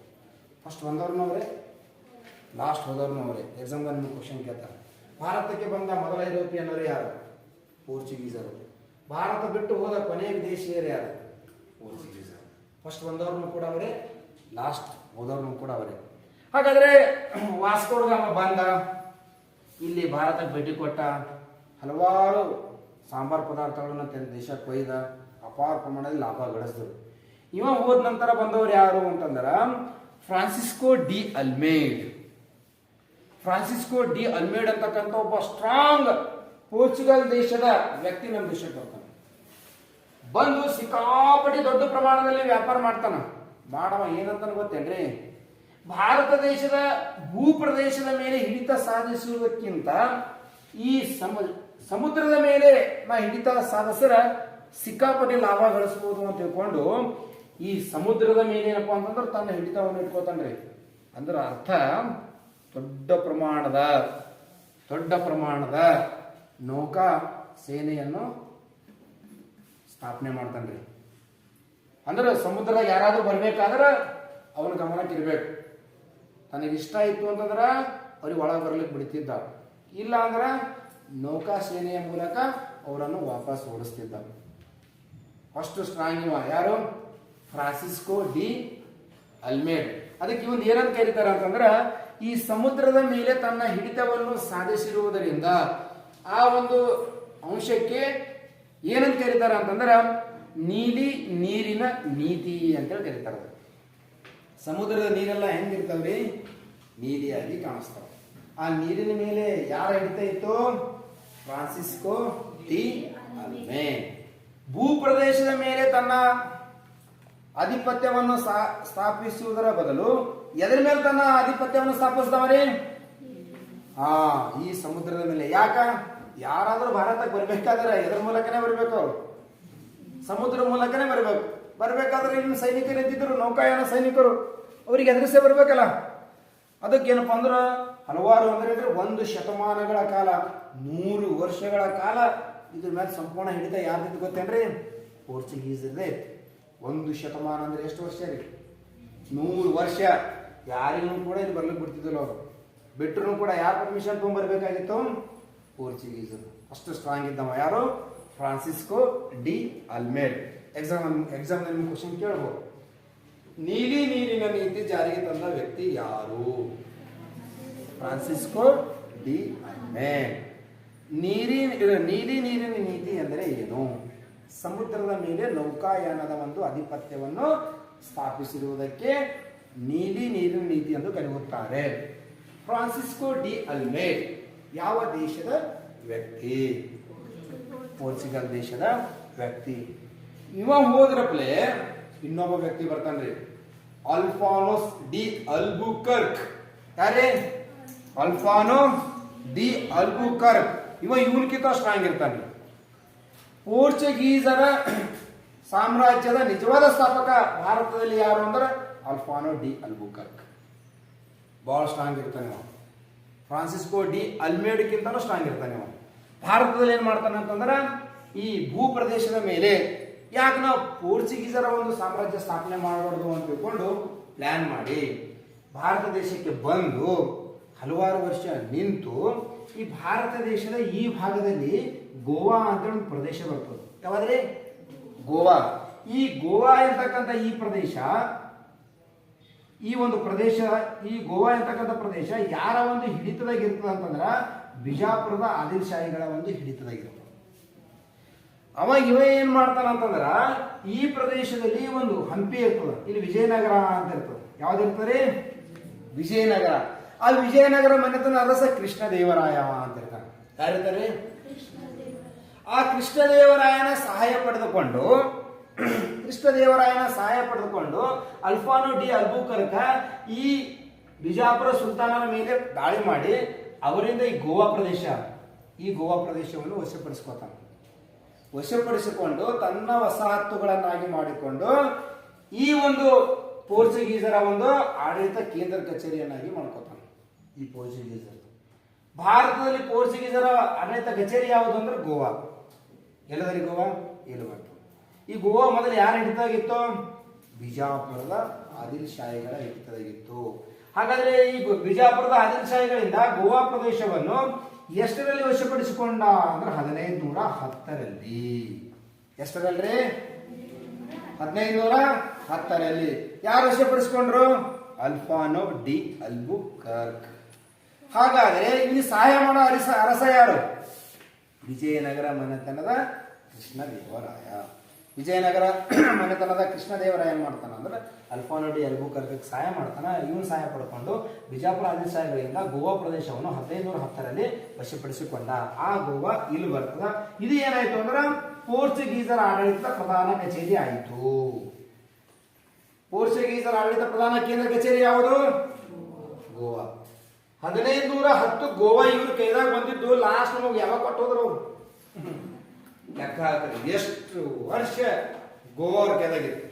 ಫಸ್ಟ್ ಬಂದವ್ರನ್ನವ್ರೆ, ಲಾಸ್ಟ್ ಹೋದವ್ರನ್ನವ್ರೆ. ಎಕ್ಸಾಮ್ ನಿಮ್ಗೆ ಕ್ವಶನ್ ಕೇಳ್ತಾರೆ. ಭಾರತಕ್ಕೆ ಬಂದ ಮೊದಲ ಯುರೋಪಿಯನ್ನರು ಯಾರು? ಪೋರ್ಚುಗೀಸರು. ಭಾರತ ಬಿಟ್ಟು ಹೋದ ಕೊನೆಯ ವಿದೇಶಿಯರು ಯಾರು? ಪೋರ್ಚುಗೀಸರು. ಫಸ್ಟ್ ಬಂದವ್ರನ್ನು ಕೂಡ ಅವರೇ, ಲಾಸ್ಟ್ ಹೋದವ್ರನ್ನು ಕೂಡ ಅವರೇ. ಹಾಗಾದ್ರೆ ವಾಸ್ಕೋ ಡ ಗಾಮ ಬಂದ, ಇಲ್ಲಿ ಭಾರತಕ್ಕೆ ಭೇಟಿ ಕೊಟ್ಟ, ಹಲವಾರು ಸಾಂಬಾರ್ ಪದಾರ್ಥಗಳನ್ನು ತನ್ನ ದೇಶಕ್ಕೆ ಒಯ್ದ, ಅಪಾರ ಪ್ರಮಾಣದಲ್ಲಿ ಲಾಭ ಗಳಿಸಿದ್ರು. ಇವ ಹೋದ ನಂತರ ಬಂದವರು ಯಾರು ಅಂತಂದ್ರ ಫ್ರಾನ್ಸಿಸ್ಕೋ ಡಿ ಅಲ್ಮೇಡ್ ಅಂತಕ್ಕಂಥ ಒಬ್ಬ ಸ್ಟ್ರಾಂಗ್ ಪೋರ್ಚುಗಲ್ ದೇಶದ ವ್ಯಕ್ತಿ ನಮ್ಮ ದೇಶಕ್ಕೆ ಬರ್ತಾನೆ. ಬಂದು ಸಿಕ್ಕಾಪಟ್ಟಿ ದೊಡ್ಡ ಪ್ರಮಾಣದಲ್ಲಿ ವ್ಯಾಪಾರ ಮಾಡ್ತಾನ. ಮಾಡವ ಏನಂತ ಗೊತ್ತೇನ್ರಿ? ಭಾರತ ದೇಶದ ಭೂಪ್ರದೇಶದ ಮೇಲೆ ಹಿಡಿತ ಸಾಧಿಸುವುದಕ್ಕಿಂತ ಈ ಸಮುದ್ರದ ಮೇಲೆ ನಾ ಹಿಡಿತ ಸಾಧಿಸಿರ ಸಿಕ್ಕಾಪಟ್ಟಿ ಲಾಭ ಗಳಿಸಬಹುದು ಅಂತ ತಿಳ್ಕೊಂಡು ಈ ಸಮುದ್ರದ ಮೇಲೆ ಏನಪ್ಪಾ ಅಂತಂದ್ರೆ ತನ್ನ ಹಿಡಿತವನ್ನು ಇಟ್ಕೋತಾನ್ರಿ. ಅಂದ್ರ ಅರ್ಥ ದೊಡ್ಡ ಪ್ರಮಾಣದ ನೌಕಾ ಸೇನೆಯನ್ನು ಸ್ಥಾಪನೆ ಮಾಡ್ತಾನ್ರಿ. ಅಂದ್ರೆ ಸಮುದ್ರದಾಗ ಯಾರಾದ್ರೂ ಬರ್ಬೇಕಾದ್ರೆ ಅವನ ಗಮನಕ್ಕೆ ಇರ್ಬೇಕು. ತನಗೆ ಇಷ್ಟ ಇತ್ತು ಅಂತಂದ್ರ ಅವ್ರಿಗೆ ಒಳಗೆ ಬರ್ಲಿಕ್ಕೆ ಬಿಡ್ತಿದ್ದ, ಇಲ್ಲ ಅಂದ್ರೆ ನೌಕಾ ಸೇನೆಯ ಮೂಲಕ ಅವರನ್ನು ವಾಪಸ್ ಓಡಿಸ್ತಿದ್ದ. ಅಷ್ಟು ಸ್ಟ್ರಾಂಗ್ ಇವ ಯಾರು? Francisco D ಅಲ್ಮೇಡ್. ಅದಕ್ಕೆ ಇವನ್ ಏನಂತ ಕರೀತಾರ ಅಂತಂದ್ರ, ಈ ಸಮುದ್ರದ ಮೇಲೆ ತನ್ನ ಹಿಡಿತವನ್ನು ಸಾಧಿಸಿರುವುದರಿಂದ ಆ ಒಂದು ಅಂಶಕ್ಕೆ ಏನಂತ ಕರೀತಾರ ಅಂತಂದ್ರ ನೀಲಿ ನೀರಿನ ನೀತಿ ಅಂತೇಳಿ ಕರೀತಾರ. ಸಮುದ್ರದ ನೀರೆಲ್ಲ ಹೆಂಗಿರ್ತಾವ್ರಿ? ನೀಲಿಯಾಗಿ ಕಾಣಿಸ್ತಾವ. ಆ ನೀರಿನ ಮೇಲೆ ಯಾರ ಹಿಡಿತ ಇತ್ತು? Francisco D ಅಲ್ಮೇಡ್. ಭೂಪ್ರದೇಶದ ಮೇಲೆ ತನ್ನ ಆಧಿಪತ್ಯವನ್ನು ಸ್ಥಾಪಿಸುವುದರ ಬದಲು ಎದರ ಮೇಲೆ ತನ್ನ ಆಧಿಪತ್ಯವನ್ನು ಸ್ಥಾಪಿಸಿದವರೇ? ಈ ಸಮುದ್ರದ ಮೇಲೆ. ಯಾಕ? ಯಾರಾದ್ರೂ ಭಾರತಕ್ಕೆ ಬರ್ಬೇಕಾದ್ರೆ ಎದರ ಮೂಲಕನೇ ಬರ್ಬೇಕು? ಅವ್ರು ಸಮುದ್ರ ಮೂಲಕನೇ ಬರ್ಬೇಕು. ಬರ್ಬೇಕಾದ್ರೆ ಇನ್ನು ಸೈನಿಕರು ಇದ್ದಿದ್ರು, ನೌಕಾಯಾನ ಸೈನಿಕರು, ಅವ್ರಿಗೆ ಎದುರಿಸೇ ಬರ್ಬೇಕಲ್ಲ. ಅದಕ್ಕೇನಪ್ಪ ಅಂದ್ರ ಹಲವಾರು ಅಂದ್ರೆ 1 ಶತಮಾನಗಳ ಕಾಲ, 100 ವರ್ಷಗಳ ಕಾಲ ಇದ್ರ ಮೇಲೆ ಸಂಪೂರ್ಣ ಹಿಡಿತ ಯಾರ್ದಿದ್ದು ಗೊತ್ತೇನ್ರಿ? ಪೋರ್ಚುಗೀಸ್ ಇದೆ. 1 ಶತಮಾನ ಅಂದ್ರೆ ಎಷ್ಟು ವರ್ಷ ರೀ? 100 ವರ್ಷ. ಯಾರಿಗೂ ಕೂಡ ಇಲ್ಲಿ ಬರ್ಲಿಕ್ಕೆ ಬಿಡ್ತಿದ್ದಿಲ್ಲ ಅವರು. ಬಿಟ್ಟರು ಕೂಡ ಯಾರು ಪರ್ಮಿಷನ್ ತಗೊಂಡ್ಬರ್ಬೇಕಾಗಿತ್ತು? ಪೋರ್ಚುಗೀಸರು. ಅಷ್ಟು ಸ್ಟ್ರಾಂಗ್ ಇದ್ದವ ಯಾರು? Francisco D ಅಲ್ಮೇಡ್. ಎಕ್ಸಾಮ್ ನಿಮ್ಗೆ ಕ್ವಶನ್ ಕೇಳ್ಬೋದು. ನೀಲಿ ನೀರಿನ ನೀತಿ ಜಾರಿಗೆ ತಂದ ವ್ಯಕ್ತಿ ಯಾರು? Francisco D ಅಲ್ಮೇಡ್. ನೀಲಿ ನೀರಿನ ನೀತಿ ಅಂದರೆ ಏನು? ಸಮುದ್ರದ ಮೇಲೆ ನೌಕಾಯಾನದ ಒಂದು ಆಧಿಪತ್ಯವನ್ನು ಸ್ಥಾಪಿಸಿರುವುದಕ್ಕೆ ನೀಲಿ ನೀರಿನ ನೀತಿ ಎಂದು ಕರೆಯುತ್ತಾರೆ. ಫ್ರಾನ್ಸಿಸ್ಕೋ ಡಿ ಅಲ್ಮೇಡ್ ಯಾವ ದೇಶದ ವ್ಯಕ್ತಿ? ಪೋರ್ಚುಗಲ್ ದೇಶದ ವ್ಯಕ್ತಿ. ಇವ ಹೋದ್ರಪ್ಲೆ ಇನ್ನೊಬ್ಬ ವ್ಯಕ್ತಿ ಬರ್ತಾನ್ರಿ, ಅಲ್ಫಾನೋಸ್ ಡಿ ಅಲ್ಬುಕರ್ಕ್. ಯಾರೇ? ಅಲ್ಫಾನೋ ಡಿ ಅಲ್ಬುಕರ್ಕ್. ಇವನ್ಕಿಂತ ಸ್ಟ್ರಾಂಗ್ ಇರ್ತಾನೆ. ಪೋರ್ಚುಗೀಸರ ಸಾಮ್ರಾಜ್ಯದ ನಿಜವಾದ ಸ್ಥಾಪಕ ಭಾರತದಲ್ಲಿ ಯಾರು ಅಂದ್ರೆ ಅಲ್ಫಾನೋ ಡಿ ಅಲ್ಬುಕರ್ಕ್. ಬಹಳ ಸ್ಟ್ರಾಂಗ್ ಇರ್ತಾನೆ. ಫ್ರಾನ್ಸಿಸ್ಕೋ ಡಿ ಅಲ್ಮೇಡ್ಗಿಂತನೂ ಸ್ಟ್ರಾಂಗ್ ಇರ್ತಾನೆ. ಭಾರತದಲ್ಲಿ ಏನ್ ಮಾಡ್ತಾನೆ ಅಂತಂದ್ರ, ಈ ಭೂ ಪ್ರದೇಶದ ಮೇಲೆ ಯಾಕೆ ನಾವು ಪೋರ್ಚುಗೀಸರ ಒಂದು ಸಾಮ್ರಾಜ್ಯ ಸ್ಥಾಪನೆ ಮಾಡಬಾರ್ದು ಅಂತ ತಿಳ್ಕೊಂಡು ಪ್ಲಾನ್ ಮಾಡಿ ಭಾರತ ದೇಶಕ್ಕೆ ಬಂದು ಹಲವಾರು ವರ್ಷ ನಿಂತು, ಈ ಭಾರತ ದೇಶದ ಈ ಭಾಗದಲ್ಲಿ ಗೋವಾ ಅಂತ ಒಂದು ಪ್ರದೇಶ ಬರ್ತದೆ. ಯಾವಾದ್ರೆ ಗೋವಾ. ಈ ಗೋವಾ ಇರ್ತಕ್ಕಂಥ ಈ ಪ್ರದೇಶ, ಈ ಒಂದು ಪ್ರದೇಶ, ಈ ಗೋವಾ ಇರ್ತಕ್ಕಂಥ ಪ್ರದೇಶ ಯಾರ ಒಂದು ಹಿಡಿತದಾಗಿರ್ತದ ಅಂತಂದ್ರ ಬಿಜಾಪುರದ ಆದಿಲ್ಶಾಹಿಗಳ ಒಂದು ಹಿಡಿತದಾಗಿರ್ತದೆ. ಇವ ಏನ್ ಮಾಡ್ತಾನ ಅಂತಂದ್ರ, ಈ ಪ್ರದೇಶದಲ್ಲಿ ಒಂದು ಹಂಪಿ ಇರ್ತದ, ಇಲ್ಲಿ ವಿಜಯನಗರ ಅಂತ ಇರ್ತದೆ. ಯಾವ್ದಿರ್ತದೆ? ವಿಜಯನಗರ. ಆ ವಿಜಯನಗರ ಮನೆತನ ಅರಸ ಕೃಷ್ಣದೇವರಾಯ ಅಂತ ಇರ್ತಾನೆ. ಯಾರಿರ್ತಾರೆ? ಆ ಕೃಷ್ಣದೇವರಾಯನ ಸಹಾಯ ಪಡೆದುಕೊಂಡು ಅಲ್ಫಾನೋ ಡಿ ಅಲ್ಬುಕರ್ಕ ಈ ಬಿಜಾಪುರ ಸುಲ್ತಾನನ ಮೇಲೆ ದಾಳಿ ಮಾಡಿ ಅವರಿಂದ ಈ ಗೋವಾ ಪ್ರದೇಶವನ್ನು ವಶಪಡಿಸಿಕೊಂಡು ತನ್ನ ವಸಾಹತುಗಳನ್ನಾಗಿ ಮಾಡಿಕೊಂಡು ಈ ಒಂದು ಪೋರ್ಚುಗೀಸರ ಒಂದು ಆಡಳಿತ ಕೇಂದ್ರ ಕಚೇರಿಯನ್ನಾಗಿ ಮಾಡ್ಕೋತಾನೆ. ಈ ಪೋರ್ಚುಗೀಸರು ಭಾರತದಲ್ಲಿ ಪೋರ್ಚುಗೀಸರ ಆಡಳಿತ ಕಚೇರಿ ಯಾವುದು ಅಂದ್ರೆ ಗೋವಾ. ಎಲ್ಲದರಿ ಗೋವಾ? ಇಲ್ಲಿ ಬಂತು. ಈ ಗೋವಾ ಮೊದಲು ಯಾರ ಹಿಡಿತದಾಗಿತ್ತು? ಬಿಜಾಪುರದ ಆದಿಲ್ಶಾಹಿಗಳ ಹಿಡಿತದಾಗಿತ್ತು. ಹಾಗಾದ್ರೆ ಈ ಬಿಜಾಪುರದ ಆದಿಲ್ಶಾಹಿಗಳಿಂದ ಗೋವಾ ಪ್ರದೇಶವನ್ನು ಎಷ್ಟರಲ್ಲಿ ವಶಪಡಿಸಿಕೊಂಡ ಅಂದ್ರೆ 1510ರಲ್ಲಿ. ಎಷ್ಟರಲ್ರಿ? 1510ರಲ್ಲಿ. ಯಾರು ವಶಪಡಿಸಿಕೊಂಡ್ರು? ಅಲ್ಫಾನೋ ಡಿ ಅಲ್ಬುಕರ್ಕ್. ಹಾಗಾದ್ರೆ ಇಲ್ಲಿ ಸಹಾಯ ಮಾಡೋ ಅರಸ ಯಾರು? ವಿಜಯನಗರ ಮನೆತನದ ಕೃಷ್ಣದೇವರಾಯ. ವಿಜಯನಗರ ಮನೆತನದ ಕೃಷ್ಣದೇವರಾಯ ಏನ್ ಮಾಡ್ತಾನ ಅಂದ್ರೆ ಅಲ್ಫಾನೋ ಡಿ ಅಲ್ಬುಕರ್ಕ್ ಸಹಾಯ ಮಾಡ್ತಾನ. ಇವನು ಸಹಾಯ ಪಡ್ಕೊಂಡು ಬಿಜಾಪುರ ಆದಿಲ್ಶಾಹಿಗಳಿಂದ ಗೋವಾ ಪ್ರದೇಶವನ್ನು 1510ರಲ್ಲಿ ವಶಪಡಿಸಿಕೊಂಡ. ಆ ಗೋವಾ ಇಲ್ಲಿ ಬರ್ತದ. ಇದು ಏನಾಯ್ತು ಅಂದ್ರೆ ಪೋರ್ಚುಗೀಸರ ಆಡಳಿತ ಪ್ರಧಾನ ಕಚೇರಿ ಆಯಿತು. ಪೋರ್ಚುಗೀಸರ ಆಡಳಿತ ಪ್ರಧಾನ ಕೇಂದ್ರ ಕಚೇರಿ ಯಾವುದು? ಗೋವಾ. 1510 ಗೋವಾ ಇವ್ರ ಕೈದಾಗ ಬಂದಿದ್ದು. ಲಾಸ್ಟ್ ನಮಗೆ ಯಾವಾಗ ಕೊಟ್ಟೋದ್ರು ಅವ್ರು? ಲೆಕ್ಕ ಹಾಕ್ರಿ ಎಷ್ಟು ವರ್ಷ ಗೋವಾ ಅವ್ರ ಕೈದಾಗಿತ್ತು.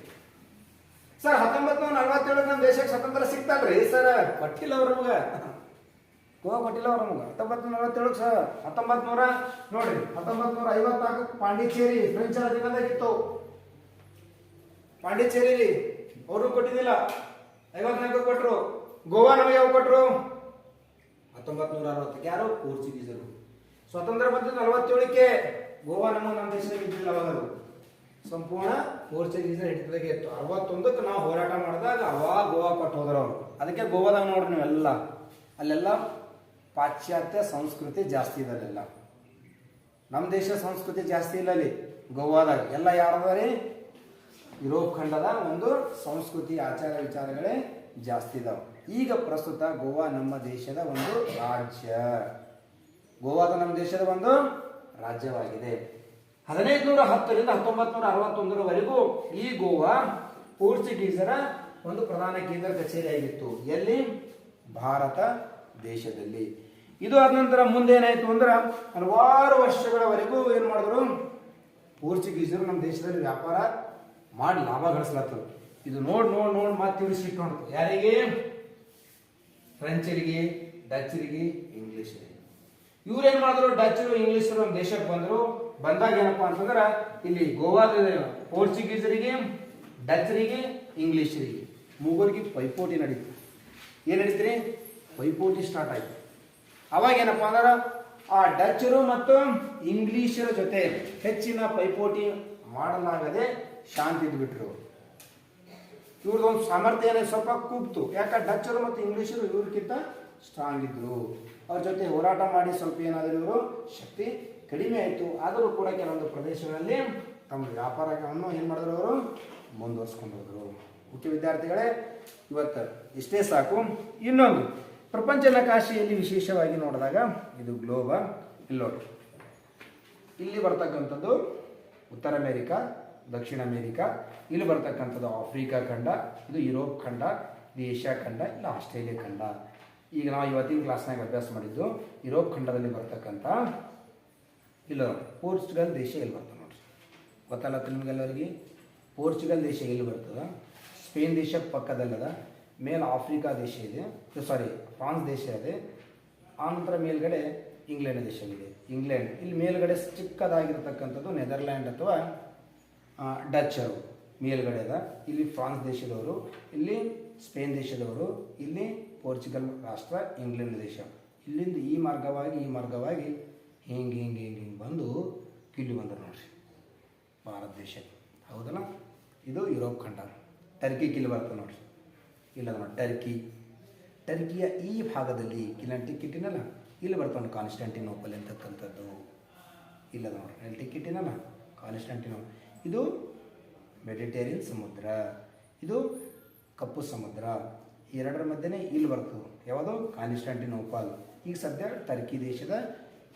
ಸರ್ 1947 ನಮ್ಮ ದೇಶಕ್ಕೆ ಸ್ವತಂತ್ರ ಸಿಕ್ತಲ್ರಿ ಸರ್? ಕೊಟ್ಟಿಲ್ಲ ಅವ್ರ ನಮಗ, ಗೋವಾ ಕೊಟ್ಟಿಲ್ಲ ಅವ್ರ ನಮಗ. 1947 ಸರ್ 1900 ನೋಡ್ರಿ 1954 ಪಾಂಡಿಚೇರಿ ಫ್ರೆಂಚ್ ಅಧೀನದಾಗಿತ್ತು. ಪಾಂಡಿಚೇರಿ ಅವರು ಕೊಟ್ಟಿದ್ದಿಲ್ಲ. 54 ಕೊಟ್ರು. ಗೋವಾ ನಮಗೆ ಯಾವಾಗ ಕೊಟ್ರು? 1960 ಯಾರು ಪೋರ್ಚುಗೀಸರು. ಸ್ವಾತಂತ್ರ್ಯ ಬಂದ 47ಕ್ಕೆ ಗೋವಾ ನಮ್ಮ ದೇಶದಾಗ ಇದ್ದಿಲ್ಲ. ಅವಾಗ ಸಂಪೂರ್ಣ ಪೋರ್ಚುಗೀಸರ ಹಿಡಿತದಾಗೆ ಇತ್ತು. 61ಕ್ಕೆ ನಾವು ಹೋರಾಟ ಮಾಡಿದಾಗ ಅವಾಗ ಗೋವಾ ಕೊಟ್ಟು ಹೋದ್ರು ಅವರು. ಅದಕ್ಕೆ ಗೋವಾದಾಗ ನೋಡ್ರಿ ನೀವೆಲ್ಲ ಅಲ್ಲೆಲ್ಲ ಪಾಶ್ಚಾತ್ಯ ಸಂಸ್ಕೃತಿ ಜಾಸ್ತಿ ಇದೆ. ಅಲ್ಲೆಲ್ಲ ನಮ್ಮ ದೇಶ ಸಂಸ್ಕೃತಿ ಜಾಸ್ತಿ ಇಲ್ಲ ಅಲ್ಲಿ ಗೋವಾದಾಗ. ಎಲ್ಲ ಯಾರದಾರಿ ಯುರೋಪ್ ಖಂಡದ ಒಂದು ಸಂಸ್ಕೃತಿ ಆಚಾರ ವಿಚಾರಗಳೇ ಜಾಸ್ತಿ ಇದಾವೆ. ಈಗ ಪ್ರಸ್ತುತ ಗೋವಾ ನಮ್ಮ ದೇಶದ ಒಂದು ರಾಜ್ಯ. ಗೋವಾದ ನಮ್ಮ ದೇಶದ ಒಂದು ರಾಜ್ಯವಾಗಿದೆ. 1510ರಿಂದ 1961ರವರೆಗೂ ಈ ಗೋವಾ ಪೋರ್ಚುಗೀಸರ ಒಂದು ಪ್ರಧಾನ ಕೇಂದ್ರ ಕಚೇರಿಯಾಗಿತ್ತು. ಎಲ್ಲಿ? ಭಾರತ ದೇಶದಲ್ಲಿ. ಇದು ಆದ ನಂತರ ಮುಂದೆ ಏನಾಯ್ತು ಅಂದ್ರೆ ಹಲವಾರು ವರ್ಷಗಳವರೆಗೂ ಏನ್ ಮಾಡಿದ್ರು ಪೋರ್ಚುಗೀಸರು ನಮ್ಮ ದೇಶದಲ್ಲಿ ವ್ಯಾಪಾರ ಮಾಡಿ ಲಾಭ ಗಳಿಸ್ಲತ್ತರು. ಇದು ನೋಡ್ ಮತ್ತೆ ತಿಳಿಸಿಟ್ಟು ನೋಡ್ತು ಯಾರಿಗೆ? ಫ್ರೆಂಚರಿಗೆ, ಡಚ್ಚರಿಗೆ, ಇಂಗ್ಲಿಷರಿಗೆ. ಇವ್ರು ಏನ್ ಮಾಡಿದ್ರು? ಡಚ್ಚರು ಇಂಗ್ಲಿಷರು ನಮ್ಮ ದೇಶಕ್ಕೆ ಬಂದ್ರು. ಬಂದಾಗ ಏನಪ್ಪಾ ಅಂತಂದ್ರ ಇಲ್ಲಿ ಗೋವಾದ ಪೋರ್ಚುಗೀಸರಿಗೆ, ಡಚ್ಚರಿಗೆ, ಇಂಗ್ಲಿಷರಿಗೆ ಮೂವರಿಗೆ ಪೈಪೋಟಿ ನಡೀತು. ಏನ್ ನಡೀತ್ರಿ? ಪೈಪೋಟಿ ಸ್ಟಾರ್ಟ್ ಆಯ್ತು. ಅವಾಗ ಏನಪ್ಪಾ ಅಂದ್ರೆ ಆ ಡಚ್ಚರು ಮತ್ತು ಇಂಗ್ಲಿಷರ ಜೊತೆ ಹೆಚ್ಚಿನ ಪೈಪೋಟಿ ಮಾಡಲಾಗದೆ ಶಾಂತಿ ಇದ್ಬಿಟ್ರು. ಇವ್ರದೊಂದು ಸಾಮರ್ಥ್ಯ ಏನೇ ಸ್ವಲ್ಪ ಕುಗ್ತು. ಯಾಕೆ? ಡಚ್ಚರು ಮತ್ತು ಇಂಗ್ಲಿಷರು ಇವ್ರಿಗಿಂತ ಸ್ಟ್ರಾಂಗ್ ಇದ್ರು. ಅವ್ರ ಜೊತೆ ಹೋರಾಟ ಮಾಡಿ ಸ್ವಲ್ಪ ಏನಾದರೂ ಇವರು ಶಕ್ತಿ ಕಡಿಮೆ ಆಯಿತು. ಆದರೂ ಕೂಡ ಕೆಲವೊಂದು ಪ್ರದೇಶಗಳಲ್ಲಿ ತಮ್ಮ ವ್ಯಾಪಾರವನ್ನು ಏನು ಮಾಡಿದ್ರು? ಅವರು ಮುಂದುವರ್ಸ್ಕೊಂಡು ಹೋದ್ರು. ಮುಖ್ಯ ವಿದ್ಯಾರ್ಥಿಗಳೇ, ಇವತ್ತು ಇಷ್ಟೇ ಸಾಕು. ಇನ್ನೊಂದು ಪ್ರಪಂಚ ನಕಾಶೆಯಲ್ಲಿ ವಿಶೇಷವಾಗಿ ನೋಡಿದಾಗ ಇದು ಗ್ಲೋಬ. ಇಲ್ಲಿ ನೋಡಿ, ಇಲ್ಲಿ ಬರ್ತಕ್ಕಂಥದ್ದು ಉತ್ತರ ಅಮೇರಿಕಾ, ದಕ್ಷಿಣ ಅಮೇರಿಕಾ. ಇಲ್ಲಿ ಬರ್ತಕ್ಕಂಥದ್ದು ಆಫ್ರಿಕಾ ಖಂಡ, ಇದು ಯುರೋಪ್ ಖಂಡ, ಇದು ಏಷ್ಯಾ ಖಂಡ, ಇಲ್ಲ ಆಸ್ಟ್ರೇಲಿಯಾ ಖಂಡ. ಈಗ ನಾವು ಇವತ್ತಿನ ಕ್ಲಾಸ್ನಾಗ ಅಭ್ಯಾಸ ಮಾಡಿದ್ದು ಯುರೋಪ್ ಖಂಡದಲ್ಲಿ ಬರ್ತಕ್ಕಂಥ ಇಲ್ಲ ಪೋರ್ಚುಗಲ್ ದೇಶ ಎಲ್ಲಿ ಬರ್ತದೆ ನೋಡ್ರಿ. ಗೊತ್ತಲ್ಲ ನಿಮಗೆಲ್ಲರಿಗೆ? ಪೋರ್ಚುಗಲ್ ದೇಶ ಎಲ್ಲಿ ಬರ್ತದೆ? ಸ್ಪೇನ್ ದೇಶ ಪಕ್ಕದಲ್ಲದ. ಮೇಲೆ ಆಫ್ರಿಕಾ ದೇಶ ಇದೆ, ಸಾರಿ ಫ್ರಾನ್ಸ್ ದೇಶ ಇದೆ. ಆನಂತರ ಮೇಲ್ಗಡೆ ಇಂಗ್ಲೆಂಡ್ ದೇಶವಿದೆ. ಇಂಗ್ಲೆಂಡ್. ಇಲ್ಲಿ ಮೇಲ್ಗಡೆ ಚಿಕ್ಕದಾಗಿರ್ತಕ್ಕಂಥದ್ದು ನೆದರ್ಲ್ಯಾಂಡ್ ಅಥವಾ ಡಚ್ಚರು ಮೇಲ್ಗಡೆ ಅದ. ಇಲ್ಲಿ ಫ್ರಾನ್ಸ್ ದೇಶದವರು, ಇಲ್ಲಿ ಸ್ಪೇನ್ ದೇಶದವರು, ಇಲ್ಲಿ ಪೋರ್ಚುಗಲ್ ರಾಷ್ಟ್ರ, ಇಂಗ್ಲೆಂಡ್ ದೇಶ. ಇಲ್ಲಿಂದ ಈ ಮಾರ್ಗವಾಗಿ ಹಿಂಗೆ ಬಂದು ಕಿಲ್ಲಿ ಬಂದರು ನೋಡ್ರಿ ಭಾರತ ದೇಶ. ಹೌದಲ್ಲ? ಇದು ಯುರೋಪ್ ಖಂಡ. ಟರ್ಕಿ ಕಿಲ್ಲಿ ಬರ್ತದೆ ನೋಡ್ರಿ. ಇಲ್ಲ ನೋಡಿ ಟರ್ಕಿಯ ಈ ಭಾಗದಲ್ಲಿ ಕಿಲ್ಲನ್ ಟಿಕ್ಕಿಟ್ಟಿನಲ್ಲ, ಇಲ್ಲಿ ಬರ್ತಾನೆ ಕಾನ್ಸ್ಟಾಂಟಿನೋಪಲ್ ಅಂತಕ್ಕಂಥದ್ದು. ಇಲ್ಲ ನೋಡಿ ಅಲ್ಲಿ ಟಿಕ್ಕಿಟ್ಟಿನಲ್ಲ ಕಾನ್ಸ್ಟಾಂಟಿನೋಪಲ್. ಇದು ಮೆಡಿಟೇರಿಯನ್ ಸಮುದ್ರ, ಇದು ಕಪ್ಪು ಸಮುದ್ರ. ಎರಡರ ಮಧ್ಯೆ ಇಲ್ಲಿ ಬರ್ತದೆ ಯಾವುದು? ಕಾನ್ಸ್ಟಾಂಟಿನೋಪಲ್. ಈಗ ಸದ್ಯ ಟರ್ಕಿ ದೇಶದ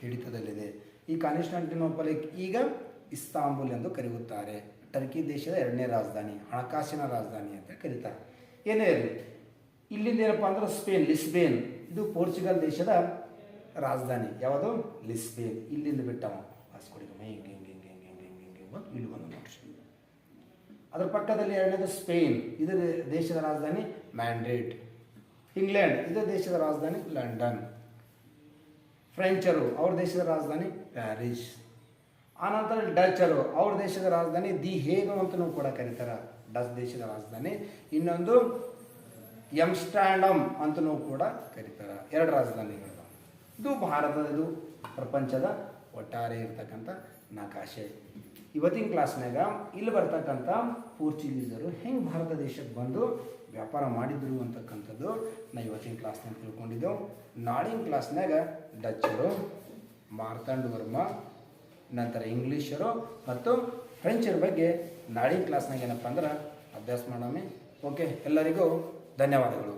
ಹಿಡಿತದಲ್ಲಿದೆ. ಈ ಕಾನ್ಸ್ಟಾಂಟಿನೋಪಲ್ ಈಗ ಇಸ್ತಾಂಬುಲ್ ಎಂದು ಕರೆಯುತ್ತಾರೆ. ಟರ್ಕಿ ದೇಶದ 2ನೇ ರಾಜಧಾನಿ, ಹಣಕಾಸಿನ ರಾಜಧಾನಿ ಅಂತ ಕರೀತಾರೆ. ಏನೇ ಇರಲಿ, ಇಲ್ಲಿಂದ ಏನಪ್ಪ ಅಂದ್ರೆ ಸ್ಪೇನ್, ಲಿಸ್ಬೇನ್. ಇದು ಪೋರ್ಚುಗಲ್ ದೇಶದ ರಾಜಧಾನಿ. ಯಾವುದು? ಲಿಸ್ಬೇನ್. ಇಲ್ಲಿಂದ ಬಿಟ್ಟವ ವಾಸ್ಕೋಡಿಗಾಮ ಹಿಂಗೆ ಇಲ್ಲಿ ಬಂದು ನೋಡ್ರಿ. ಅದರ ಪಕ್ಕದಲ್ಲಿ 2ನೇದು ಸ್ಪೇನ್. ಇದರ ದೇಶದ ರಾಜಧಾನಿ ಮ್ಯಾಂಡ್ರಿಡ್. ಇಂಗ್ಲೆಂಡ್, ಇದರ ದೇಶದ ರಾಜಧಾನಿ ಲಂಡನ್. ಫ್ರೆಂಚರು, ಅವ್ರ ದೇಶದ ರಾಜಧಾನಿ ಪ್ಯಾರಿಸ್. ಆನಂತರ ಡಚ್ಚರು, ಅವ್ರ ದೇಶದ ರಾಜಧಾನಿ ದಿ ಹೇಗ್ ಅಂತಲೂ ಕೂಡ ಕರೀತಾರೆ, ಡಚ್ ದೇಶದ ರಾಜಧಾನಿ. ಇನ್ನೊಂದು ಎಮ್ಸ್ಟರ್ಡಮ್ ಅಂತಲೂ ಕೂಡ ಕರೀತಾರೆ. 2 ರಾಜಧಾನಿಗಳು. ಇದು ಭಾರತದ, ಇದು ಪ್ರಪಂಚದ ಒಟ್ಟಾರೆ ಇರ್ತಕ್ಕಂಥ ನಕಾಶೆ. ಇವತ್ತಿನ ಕ್ಲಾಸ್ನಾಗ ಇಲ್ಲಿ ಬರ್ತಕ್ಕಂಥ ಪೋರ್ಚುಗೀಸರು ಹೆಂಗೆ ಭಾರತ ದೇಶಕ್ಕೆ ಬಂದು ವ್ಯಾಪಾರ ಮಾಡಿದ್ರು ಅಂತಕ್ಕಂಥದ್ದು ನಾವು ಇವತ್ತಿನ ಕ್ಲಾಸ್ನಾಗ ತಿಳ್ಕೊಂಡಿದ್ದೆವು. ನಾಳಿನ ಕ್ಲಾಸ್ನಾಗ ಡಚ್ಚರು, ಮಾರ್ತಾಂಡ್ ವರ್ಮ, ನಂತರ ಇಂಗ್ಲೀಷರು ಮತ್ತು ಫ್ರೆಂಚರ ಬಗ್ಗೆ ನಾಳಿನ ಕ್ಲಾಸ್ನಾಗ ಏನಪ್ಪ ಅಂದ್ರೆ ಅಭ್ಯಾಸ ಮಾಡೋಣ. ಓಕೆ, ಎಲ್ಲರಿಗೂ ಧನ್ಯವಾದಗಳು.